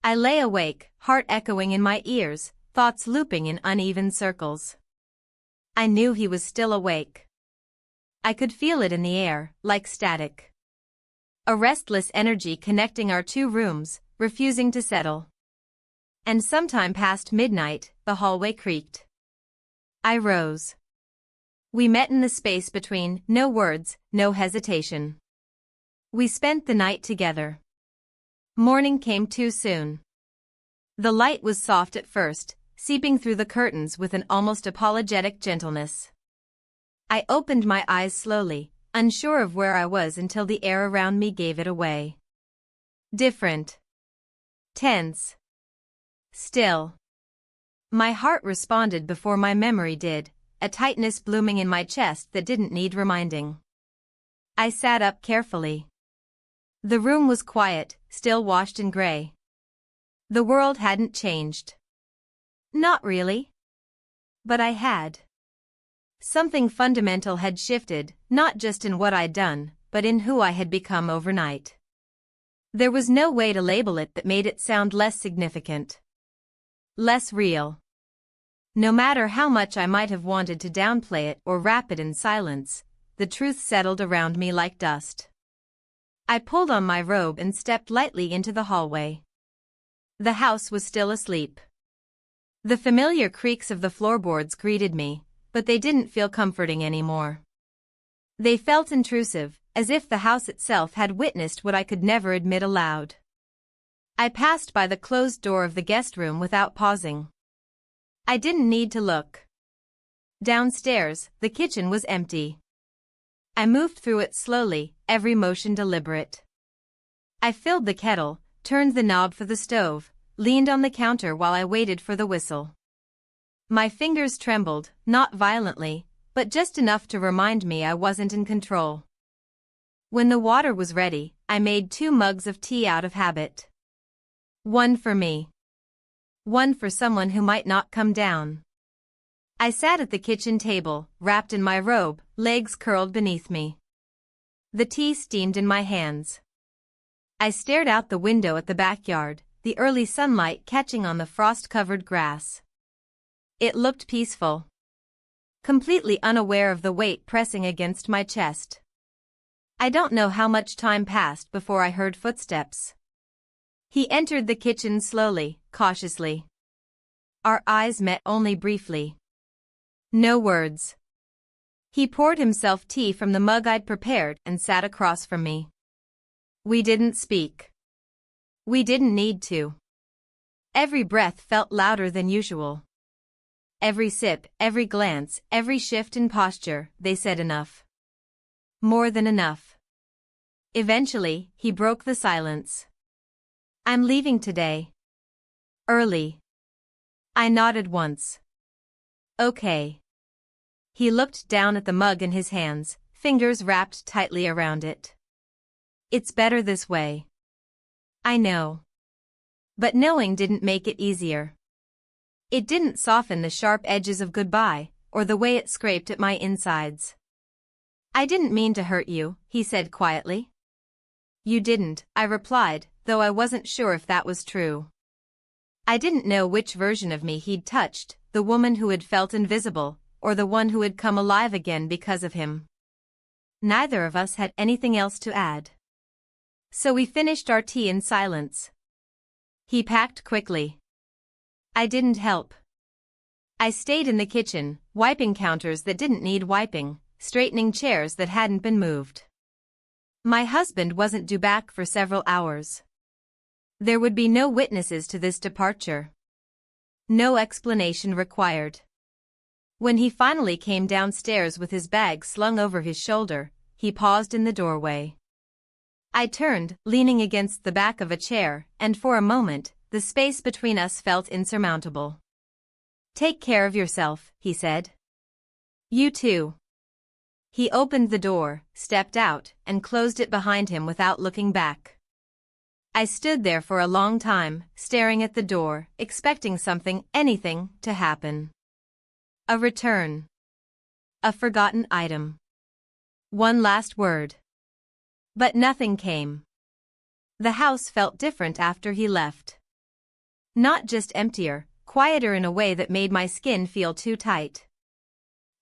I lay awake, heart echoing in my ears, thoughts looping in uneven circles. I knew he was still awake. I could feel it in the air, like static. A restless energy connecting our two rooms, refusing to settle. And sometime past midnight, the hallway creaked. I rose. We met in the space between, no words, no hesitation. We spent the night together. Morning came too soon. The light was soft at first, seeping through the curtains with an almost apologetic gentleness. I opened my eyes slowly, unsure of where I was until the air around me gave it away. Different. Tense. Still. My heart responded before my memory did, a tightness blooming in my chest that didn't need reminding. I sat up carefully. The room was quiet, still washed in gray. The world hadn't changed. Not really. But I had. Something fundamental had shifted, not just in what I'd done, but in who I had become overnight. There was no way to label it that made it sound less significant. Less real. No matter how much I might have wanted to downplay it or wrap it in silence, the truth settled around me like dust. I pulled on my robe and stepped lightly into the hallway. The house was still asleep. The familiar creaks of the floorboards greeted me, but they didn't feel comforting anymore. They felt intrusive, as if the house itself had witnessed what I could never admit aloud. I passed by the closed door of the guest room without pausing. I didn't need to look. Downstairs, the kitchen was empty. I moved through it slowly, every motion deliberate. I filled the kettle, turned the knob for the stove, leaned on the counter while I waited for the whistle. My fingers trembled, not violently, but just enough to remind me I wasn't in control. When the water was ready, I made 2 mugs of tea out of habit. One for me. One for someone who might not come down. I sat at the kitchen table, wrapped in my robe, legs curled beneath me. The tea steamed in my hands. I stared out the window at the backyard, the early sunlight catching on the frost-covered grass. It looked peaceful. Completely unaware of the weight pressing against my chest. I don't know how much time passed before I heard footsteps. He entered the kitchen slowly, cautiously. Our eyes met only briefly. No words. He poured himself tea from the mug I'd prepared and sat across from me. We didn't speak. We didn't need to. Every breath felt louder than usual. Every sip, every glance, every shift in posture, they said enough. More than enough. Eventually, he broke the silence. I'm leaving today. Early. I nodded once. Okay. He looked down at the mug in his hands, fingers wrapped tightly around it. It's better this way. I know. But knowing didn't make it easier. It didn't soften the sharp edges of goodbye, or the way it scraped at my insides. "I didn't mean to hurt you," he said quietly. "You didn't," I replied, though I wasn't sure if that was true. I didn't know which version of me he'd touched, the woman who had felt invisible, or the one who had come alive again because of him. Neither of us had anything else to add. So we finished our tea in silence. He packed quickly. I didn't help. I stayed in the kitchen, wiping counters that didn't need wiping, straightening chairs that hadn't been moved. My husband wasn't due back for several hours. There would be no witnesses to this departure. No explanation required. When he finally came downstairs with his bag slung over his shoulder, he paused in the doorway. I turned, leaning against the back of a chair, and for a moment, the space between us felt insurmountable. "Take care of yourself," he said. "You too." He opened the door, stepped out, and closed it behind him without looking back. I stood there for a long time, staring at the door, expecting something, anything, to happen. A return. A forgotten item. One last word. But nothing came. The house felt different after he left. Not just emptier, quieter in a way that made my skin feel too tight.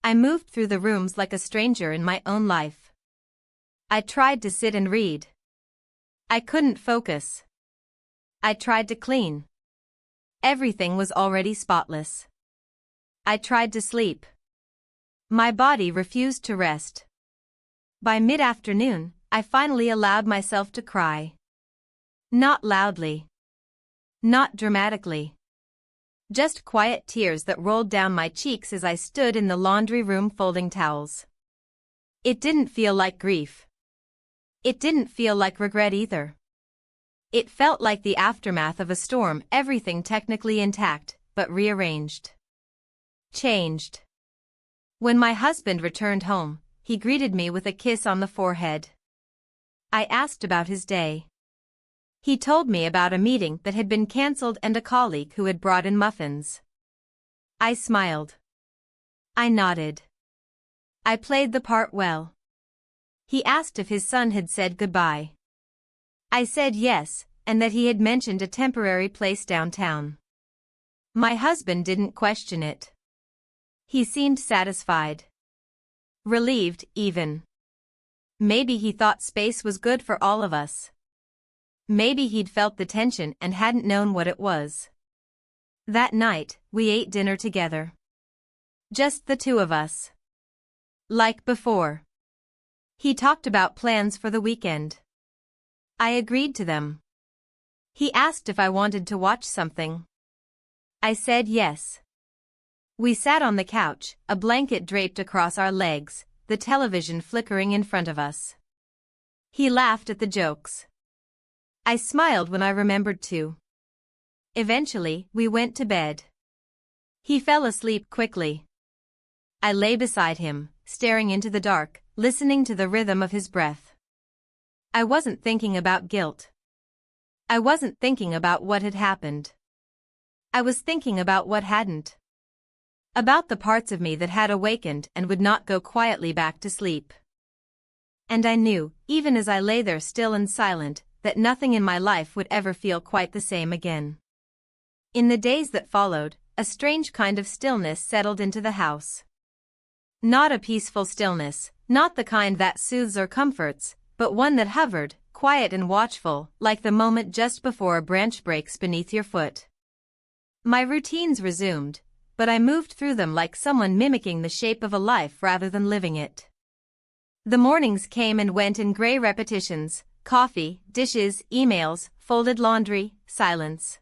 I moved through the rooms like a stranger in my own life. I tried to sit and read. I couldn't focus. I tried to clean. Everything was already spotless. I tried to sleep. My body refused to rest. By mid-afternoon, I finally allowed myself to cry. Not loudly. Not dramatically. Just quiet tears that rolled down my cheeks as I stood in the laundry room folding towels. It didn't feel like grief. It didn't feel like regret either. It felt like the aftermath of a storm, everything technically intact, but rearranged. Changed. When my husband returned home, he greeted me with a kiss on the forehead. I asked about his day. He told me about a meeting that had been cancelled and a colleague who had brought in muffins. I smiled. I nodded. I played the part well. He asked if his son had said goodbye. I said yes, and that he had mentioned a temporary place downtown. My husband didn't question it. He seemed satisfied. Relieved, even. Maybe he thought space was good for all of us. Maybe he'd felt the tension and hadn't known what it was. That night, we ate dinner together. Just the two of us. Like before. He talked about plans for the weekend. I agreed to them. He asked if I wanted to watch something. I said yes. We sat on the couch, a blanket draped across our legs, the television flickering in front of us. He laughed at the jokes. I smiled when I remembered to. Eventually, we went to bed. He fell asleep quickly. I lay beside him, staring into the dark, listening to the rhythm of his breath. I wasn't thinking about guilt. I wasn't thinking about what had happened. I was thinking about what hadn't. About the parts of me that had awakened and would not go quietly back to sleep. And I knew, even as I lay there still and silent, that nothing in my life would ever feel quite the same again. In the days that followed, a strange kind of stillness settled into the house. Not a peaceful stillness, not the kind that soothes or comforts, but one that hovered, quiet and watchful, like the moment just before a branch breaks beneath your foot. My routines resumed, but I moved through them like someone mimicking the shape of a life rather than living it. The mornings came and went in gray repetitions. Coffee, dishes, emails, folded laundry, silence.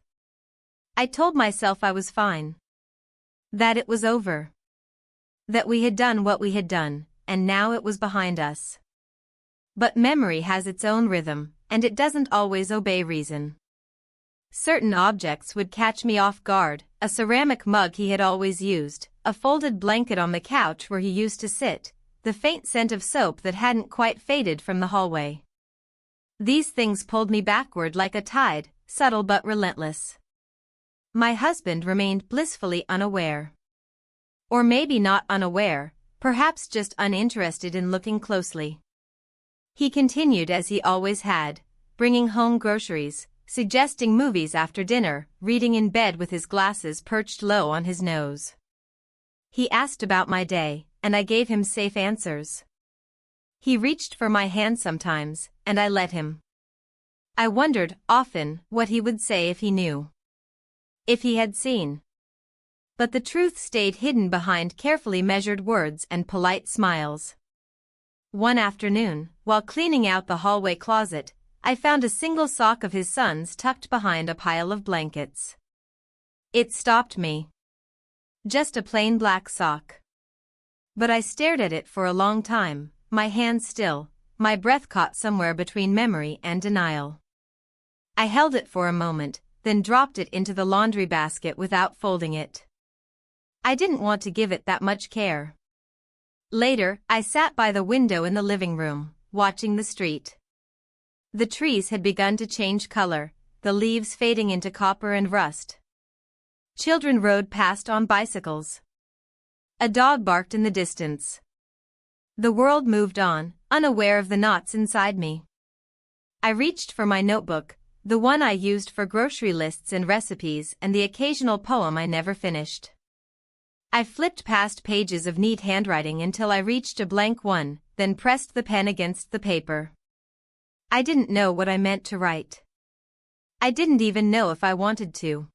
I told myself I was fine. That it was over. That we had done what we had done, and now it was behind us. But memory has its own rhythm, and it doesn't always obey reason. Certain objects would catch me off guard, a ceramic mug he had always used, a folded blanket on the couch where he used to sit, the faint scent of soap that hadn't quite faded from the hallway. These things pulled me backward like a tide, subtle but relentless. My husband remained blissfully unaware. Or maybe not unaware, perhaps just uninterested in looking closely. He continued as he always had, bringing home groceries, suggesting movies after dinner, reading in bed with his glasses perched low on his nose. He asked about my day, and I gave him safe answers. He reached for my hand sometimes, and I let him. I wondered, often, what he would say if he knew. If he had seen. But the truth stayed hidden behind carefully measured words and polite smiles. One afternoon, while cleaning out the hallway closet, I found a single sock of his son's tucked behind a pile of blankets. It stopped me. Just a plain black sock. But I stared at it for a long time, my hand still, my breath caught somewhere between memory and denial. I held it for a moment, then dropped it into the laundry basket without folding it. I didn't want to give it that much care. Later, I sat by the window in the living room, watching the street. The trees had begun to change color, the leaves fading into copper and rust. Children rode past on bicycles. A dog barked in the distance. The world moved on, unaware of the knots inside me. I reached for my notebook, the one I used for grocery lists and recipes, and the occasional poem I never finished. I flipped past pages of neat handwriting until I reached a blank one, then pressed the pen against the paper. I didn't know what I meant to write. I didn't even know if I wanted to.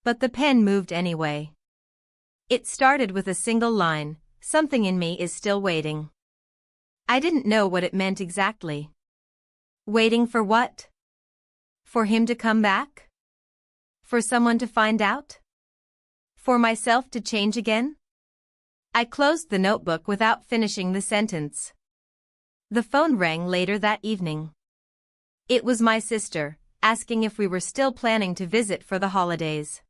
But the pen moved anyway. It started with a single line, "Something in me is still waiting." I didn't know what it meant exactly. Waiting for what? For him to come back? For someone to find out? For myself to change again? I closed the notebook without finishing the sentence. The phone rang later that evening. It was my sister, asking if we were still planning to visit for the holidays.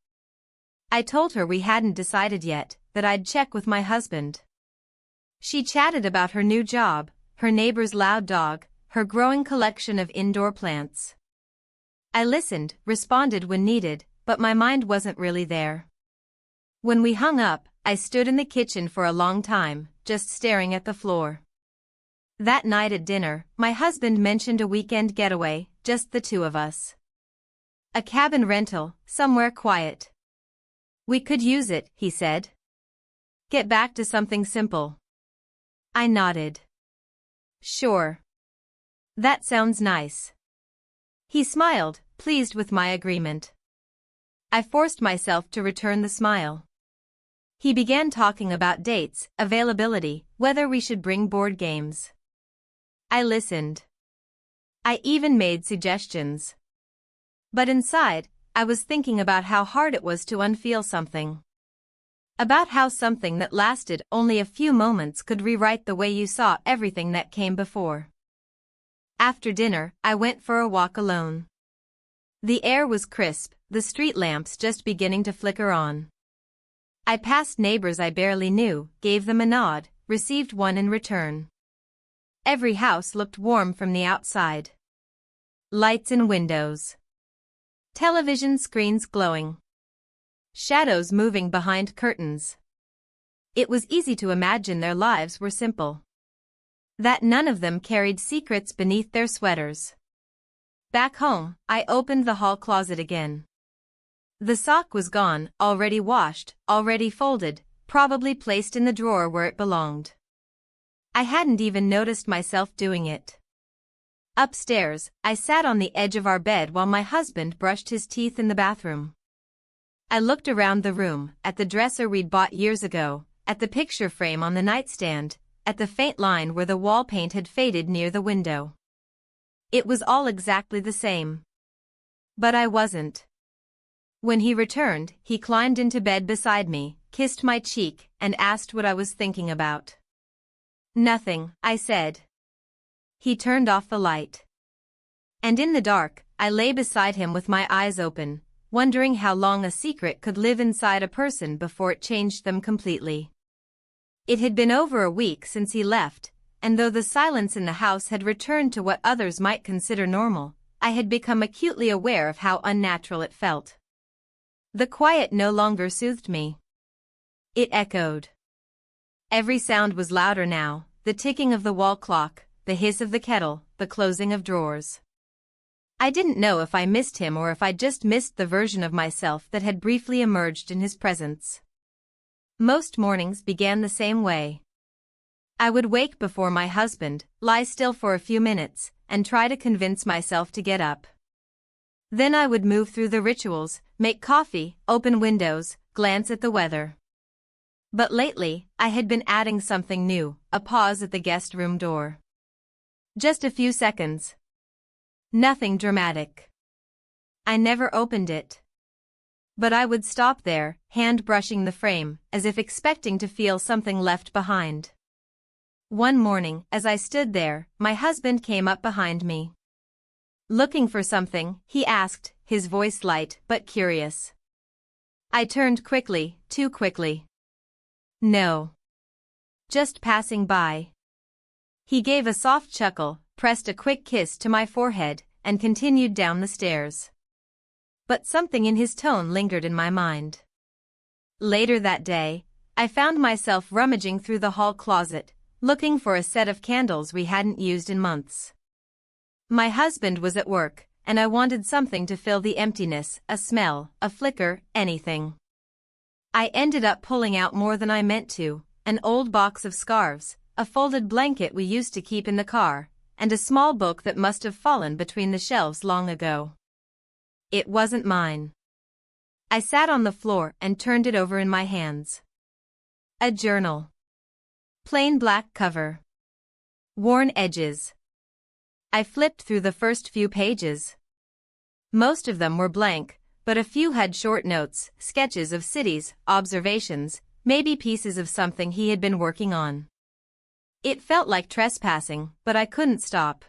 I told her we hadn't decided yet, that I'd check with my husband. She chatted about her new job, her neighbor's loud dog, her growing collection of indoor plants. I listened, responded when needed, but my mind wasn't really there. When we hung up, I stood in the kitchen for a long time, just staring at the floor. That night at dinner, my husband mentioned a weekend getaway, just the two of us. A cabin rental, somewhere quiet. We could use it, he said. Get back to something simple. I nodded. Sure. That sounds nice. He smiled, pleased with my agreement. I forced myself to return the smile. He began talking about dates, availability, whether we should bring board games. I listened. I even made suggestions. But inside, I was thinking about how hard it was to unfeel something. About how something that lasted only a few moments could rewrite the way you saw everything that came before. After dinner, I went for a walk alone. The air was crisp, the street lamps just beginning to flicker on. I passed neighbors I barely knew, gave them a nod, received one in return. Every house looked warm from the outside. Lights in windows. Television screens glowing. Shadows moving behind curtains. It was easy to imagine their lives were simple. That none of them carried secrets beneath their sweaters. Back home, I opened the hall closet again. The sock was gone, already washed, already folded, probably placed in the drawer where it belonged. I hadn't even noticed myself doing it. Upstairs, I sat on the edge of our bed while my husband brushed his teeth in the bathroom. I looked around the room, at the dresser we'd bought years ago, at the picture frame on the nightstand, at the faint line where the wall paint had faded near the window. It was all exactly the same. But I wasn't. When he returned, he climbed into bed beside me, kissed my cheek, and asked what I was thinking about. Nothing, I said. He turned off the light. And in the dark, I lay beside him with my eyes open, wondering how long a secret could live inside a person before it changed them completely. It had been over a week since he left, and though the silence in the house had returned to what others might consider normal, I had become acutely aware of how unnatural it felt. The quiet no longer soothed me. It echoed. Every sound was louder now, the ticking of the wall clock, the hiss of the kettle, the closing of drawers. I didn't know if I missed him or if I just missed the version of myself that had briefly emerged in his presence. Most mornings began the same way. I would wake before my husband, lie still for a few minutes, and try to convince myself to get up. Then I would move through the rituals, make coffee, open windows, glance at the weather. But lately, I had been adding something new, a pause at the guest room door. Just a few seconds. Nothing dramatic. I never opened it. But I would stop there, hand brushing the frame, as if expecting to feel something left behind. One morning, as I stood there, my husband came up behind me. Looking for something, he asked, his voice light but curious. I turned quickly, too quickly. No. Just passing by. He gave a soft chuckle, pressed a quick kiss to my forehead, and continued down the stairs. But something in his tone lingered in my mind. Later that day, I found myself rummaging through the hall closet, looking for a set of candles we hadn't used in months. My husband was at work, and I wanted something to fill the emptiness, a smell, a flicker, anything. I ended up pulling out more than I meant to, an old box of scarves, a folded blanket we used to keep in the car, and a small book that must have fallen between the shelves long ago. It wasn't mine. I sat on the floor and turned it over in my hands. A journal. Plain black cover. Worn edges. I flipped through the first few pages. Most of them were blank, but a few had short notes, sketches of cities, observations, maybe pieces of something he had been working on. It felt like trespassing, but I couldn't stop.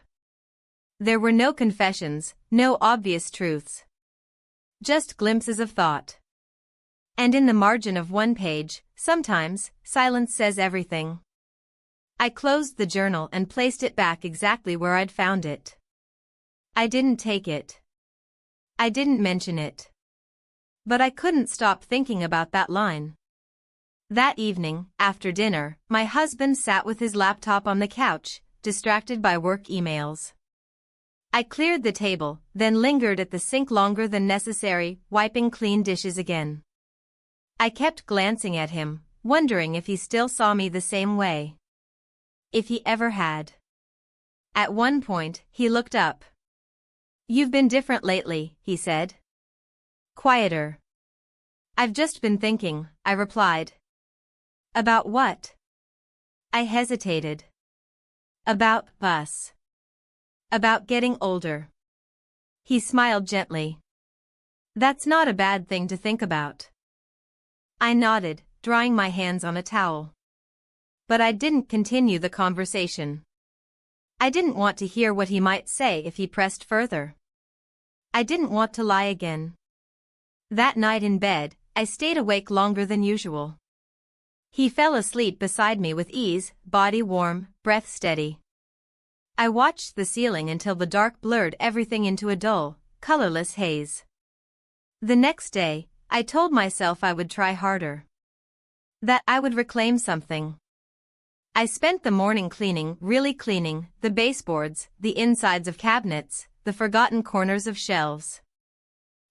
There were no confessions, no obvious truths. Just glimpses of thought. And in the margin of one page, sometimes, silence says everything. I closed the journal and placed it back exactly where I'd found it. I didn't take it. I didn't mention it. But I couldn't stop thinking about that line. That evening, after dinner, my husband sat with his laptop on the couch, distracted by work emails. I cleared the table, then lingered at the sink longer than necessary, wiping clean dishes again. I kept glancing at him, wondering if he still saw me the same way. If he ever had. At one point, he looked up. "You've been different lately," he said. "Quieter." "I've just been thinking," I replied. "About what?" I hesitated. "About us. About getting older." He smiled gently. "That's not a bad thing to think about." I nodded, drying my hands on a towel. But I didn't continue the conversation. I didn't want to hear what he might say if he pressed further. I didn't want to lie again. That night in bed, I stayed awake longer than usual. He fell asleep beside me with ease, body warm, breath steady. I watched the ceiling until the dark blurred everything into a dull, colorless haze. The next day, I told myself I would try harder. That I would reclaim something. I spent the morning cleaning, really cleaning, the baseboards, the insides of cabinets, the forgotten corners of shelves.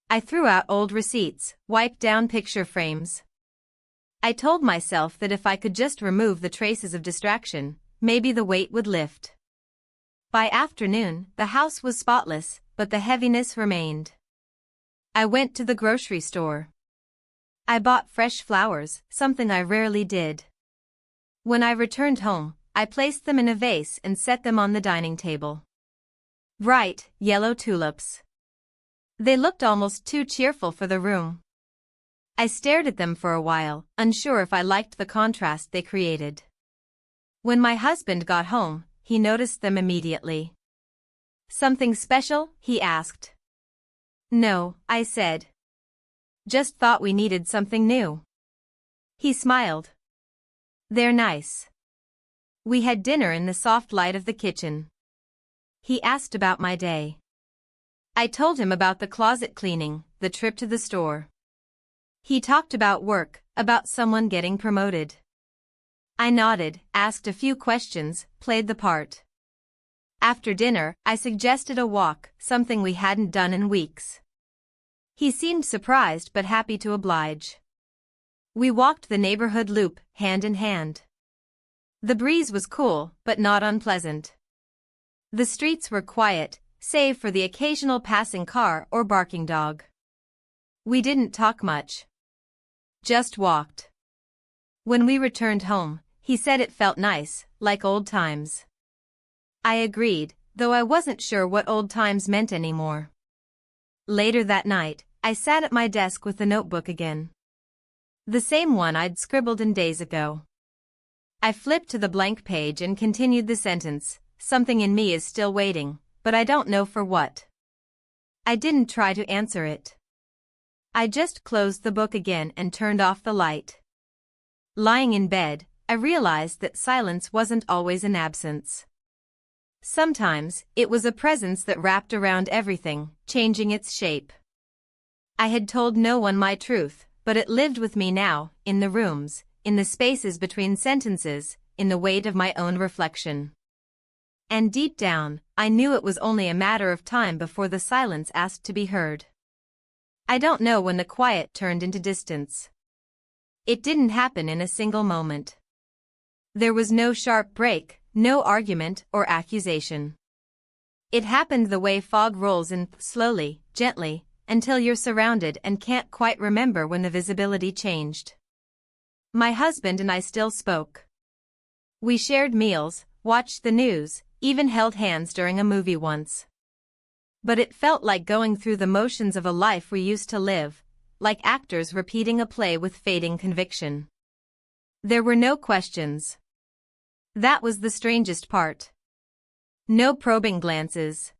I threw out old receipts, wiped down picture frames. I told myself that if I could just remove the traces of distraction, maybe the weight would lift. By afternoon, the house was spotless, but the heaviness remained. I went to the grocery store. I bought fresh flowers, something I rarely did. When I returned home, I placed them in a vase and set them on the dining table. Bright, yellow tulips. They looked almost too cheerful for the room. I stared at them for a while, unsure if I liked the contrast they created. When my husband got home, he noticed them immediately. "Something special?" he asked. "No," I said. "Just thought we needed something new." He smiled. "They're nice." We had dinner in the soft light of the kitchen. He asked about my day. I told him about the closet cleaning, the trip to the store. He talked about work, about someone getting promoted. I nodded, asked a few questions, played the part. After dinner, I suggested a walk, something we hadn't done in weeks. He seemed surprised but happy to oblige. We walked the neighborhood loop, hand in hand. The breeze was cool, but not unpleasant. The streets were quiet, save for the occasional passing car or barking dog. We didn't talk much. Just walked. When we returned home, he said it felt nice, like old times. I agreed, though I wasn't sure what old times meant anymore. Later that night, I sat at my desk with the notebook again. The same one I'd scribbled in days ago. I flipped to the blank page and continued the sentence, "Something in me is still waiting, but I don't know for what." I didn't try to answer it. I just closed the book again and turned off the light. Lying in bed, I realized that silence wasn't always an absence. Sometimes, it was a presence that wrapped around everything, changing its shape. I had told no one my truth, but it lived with me now, in the rooms, in the spaces between sentences, in the weight of my own reflection. And deep down, I knew it was only a matter of time before the silence asked to be heard. I don't know when the quiet turned into distance. It didn't happen in a single moment. There was no sharp break, no argument or accusation. It happened the way fog rolls in, slowly, gently, until you're surrounded and can't quite remember when the visibility changed. My husband and I still spoke. We shared meals, watched the news, even held hands during a movie once. But it felt like going through the motions of a life we used to live, like actors repeating a play with fading conviction. There were no questions. That was the strangest part. No probing glances.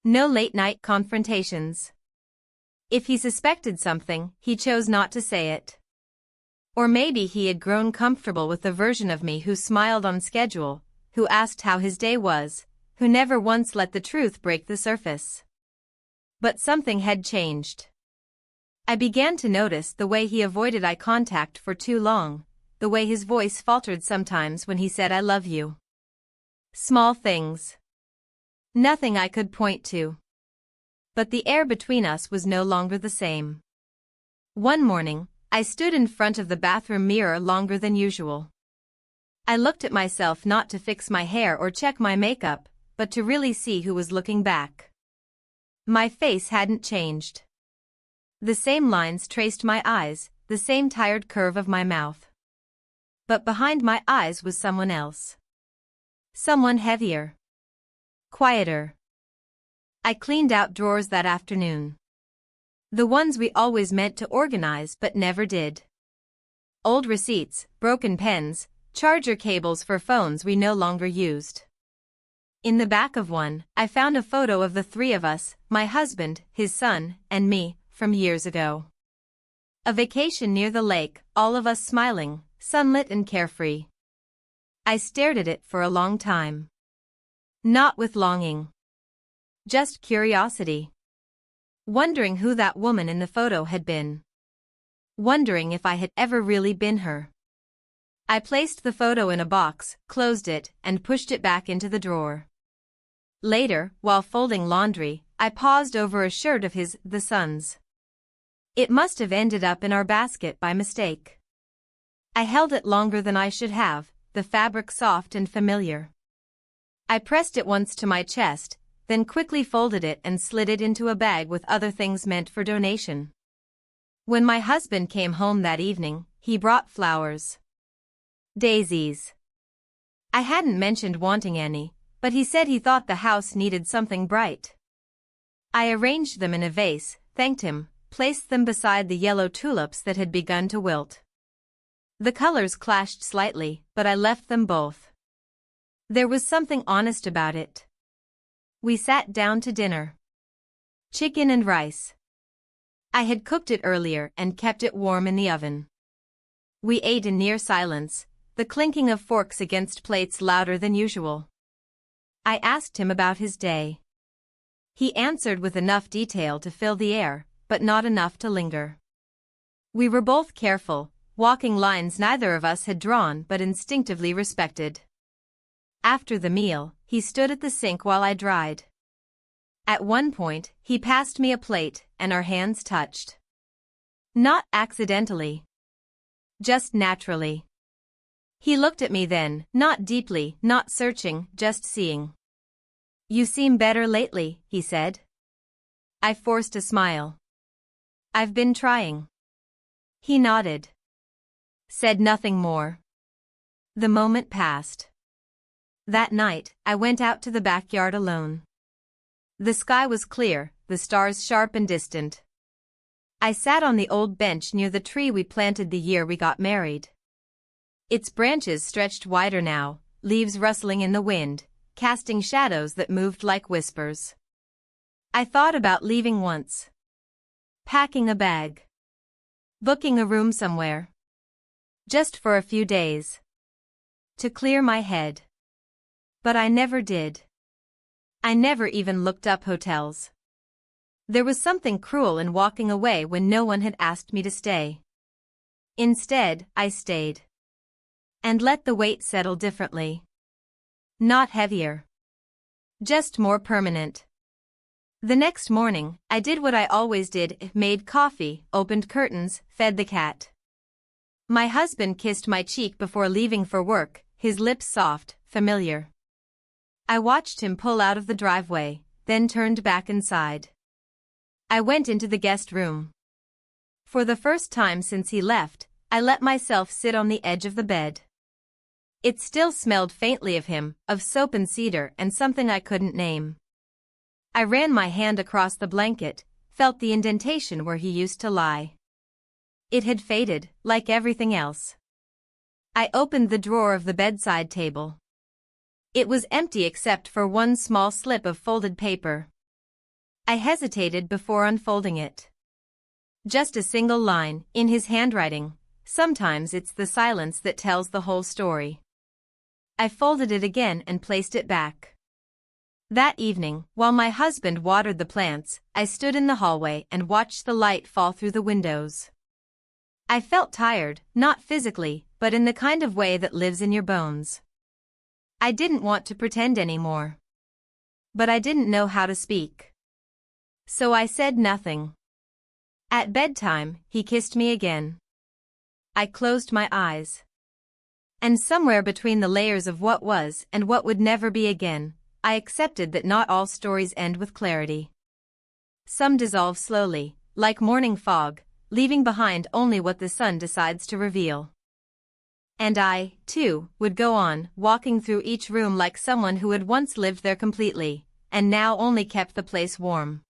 No late-night confrontations. If he suspected something, he chose not to say it. Or maybe he had grown comfortable with the version of me who smiled on schedule, who asked how his day was, who never once let the truth break the surface. But something had changed. I began to notice the way he avoided eye contact for too long, the way his voice faltered sometimes when he said "I love you." Small things. Nothing I could point to. But the air between us was no longer the same. One morning, I stood in front of the bathroom mirror longer than usual. I looked at myself not to fix my hair or check my makeup, but to really see who was looking back. My face hadn't changed. The same lines traced my eyes, the same tired curve of my mouth. But behind my eyes was someone else. Someone heavier. Quieter. I cleaned out drawers that afternoon. The ones we always meant to organize but never did. Old receipts, broken pens, charger cables for phones we no longer used. In the back of one, I found a photo of the three of us, my husband, his son, and me, from years ago. A vacation near the lake, all of us smiling, sunlit and carefree. I stared at it for a long time. Not with longing. Just curiosity. Wondering who that woman in the photo had been. Wondering if I had ever really been her. I placed the photo in a box, closed it, and pushed it back into the drawer. Later, while folding laundry, I paused over a shirt of his, the son's. It must have ended up in our basket by mistake. I held it longer than I should have, the fabric soft and familiar. I pressed it once to my chest, then quickly folded it and slid it into a bag with other things meant for donation. When my husband came home that evening, he brought flowers. Daisies. I hadn't mentioned wanting any, but he said he thought the house needed something bright. I arranged them in a vase, thanked him, placed them beside the yellow tulips that had begun to wilt. The colors clashed slightly, but I left them both. There was something honest about it. We sat down to dinner. Chicken and rice. I had cooked it earlier and kept it warm in the oven. We ate in near silence, the clinking of forks against plates louder than usual. I asked him about his day. He answered with enough detail to fill the air, but not enough to linger. We were both careful, walking lines neither of us had drawn but instinctively respected. After the meal, he stood at the sink while I dried. At one point, he passed me a plate, and our hands touched. Not accidentally. Just naturally. He looked at me then, not deeply, not searching, just seeing. "You seem better lately," he said. I forced a smile. "I've been trying." He nodded. Said nothing more. The moment passed. That night, I went out to the backyard alone. The sky was clear, the stars sharp and distant. I sat on the old bench near the tree we planted the year we got married. Its branches stretched wider now, leaves rustling in the wind, casting shadows that moved like whispers. I thought about leaving once. Packing a bag. Booking a room somewhere. Just for a few days. To clear my head. But I never did. I never even looked up hotels. There was something cruel in walking away when no one had asked me to stay. Instead, I stayed. And let the weight settle differently. Not heavier. Just more permanent. The next morning, I did what I always did, made coffee, opened curtains, fed the cat. My husband kissed my cheek before leaving for work, his lips soft, familiar. I watched him pull out of the driveway, then turned back inside. I went into the guest room. For the first time since he left, I let myself sit on the edge of the bed. It still smelled faintly of him, of soap and cedar and something I couldn't name. I ran my hand across the blanket, felt the indentation where he used to lie. It had faded, like everything else. I opened the drawer of the bedside table. It was empty except for one small slip of folded paper. I hesitated before unfolding it. Just a single line, in his handwriting. Sometimes it's the silence that tells the whole story. I folded it again and placed it back. That evening, while my husband watered the plants, I stood in the hallway and watched the light fall through the windows. I felt tired, not physically, but in the kind of way that lives in your bones. I didn't want to pretend anymore. But I didn't know how to speak. So I said nothing. At bedtime, he kissed me again. I closed my eyes. And somewhere between the layers of what was and what would never be again, I accepted that not all stories end with clarity. Some dissolve slowly, like morning fog, leaving behind only what the sun decides to reveal. And I, too, would go on, walking through each room like someone who had once lived there completely, and now only kept the place warm.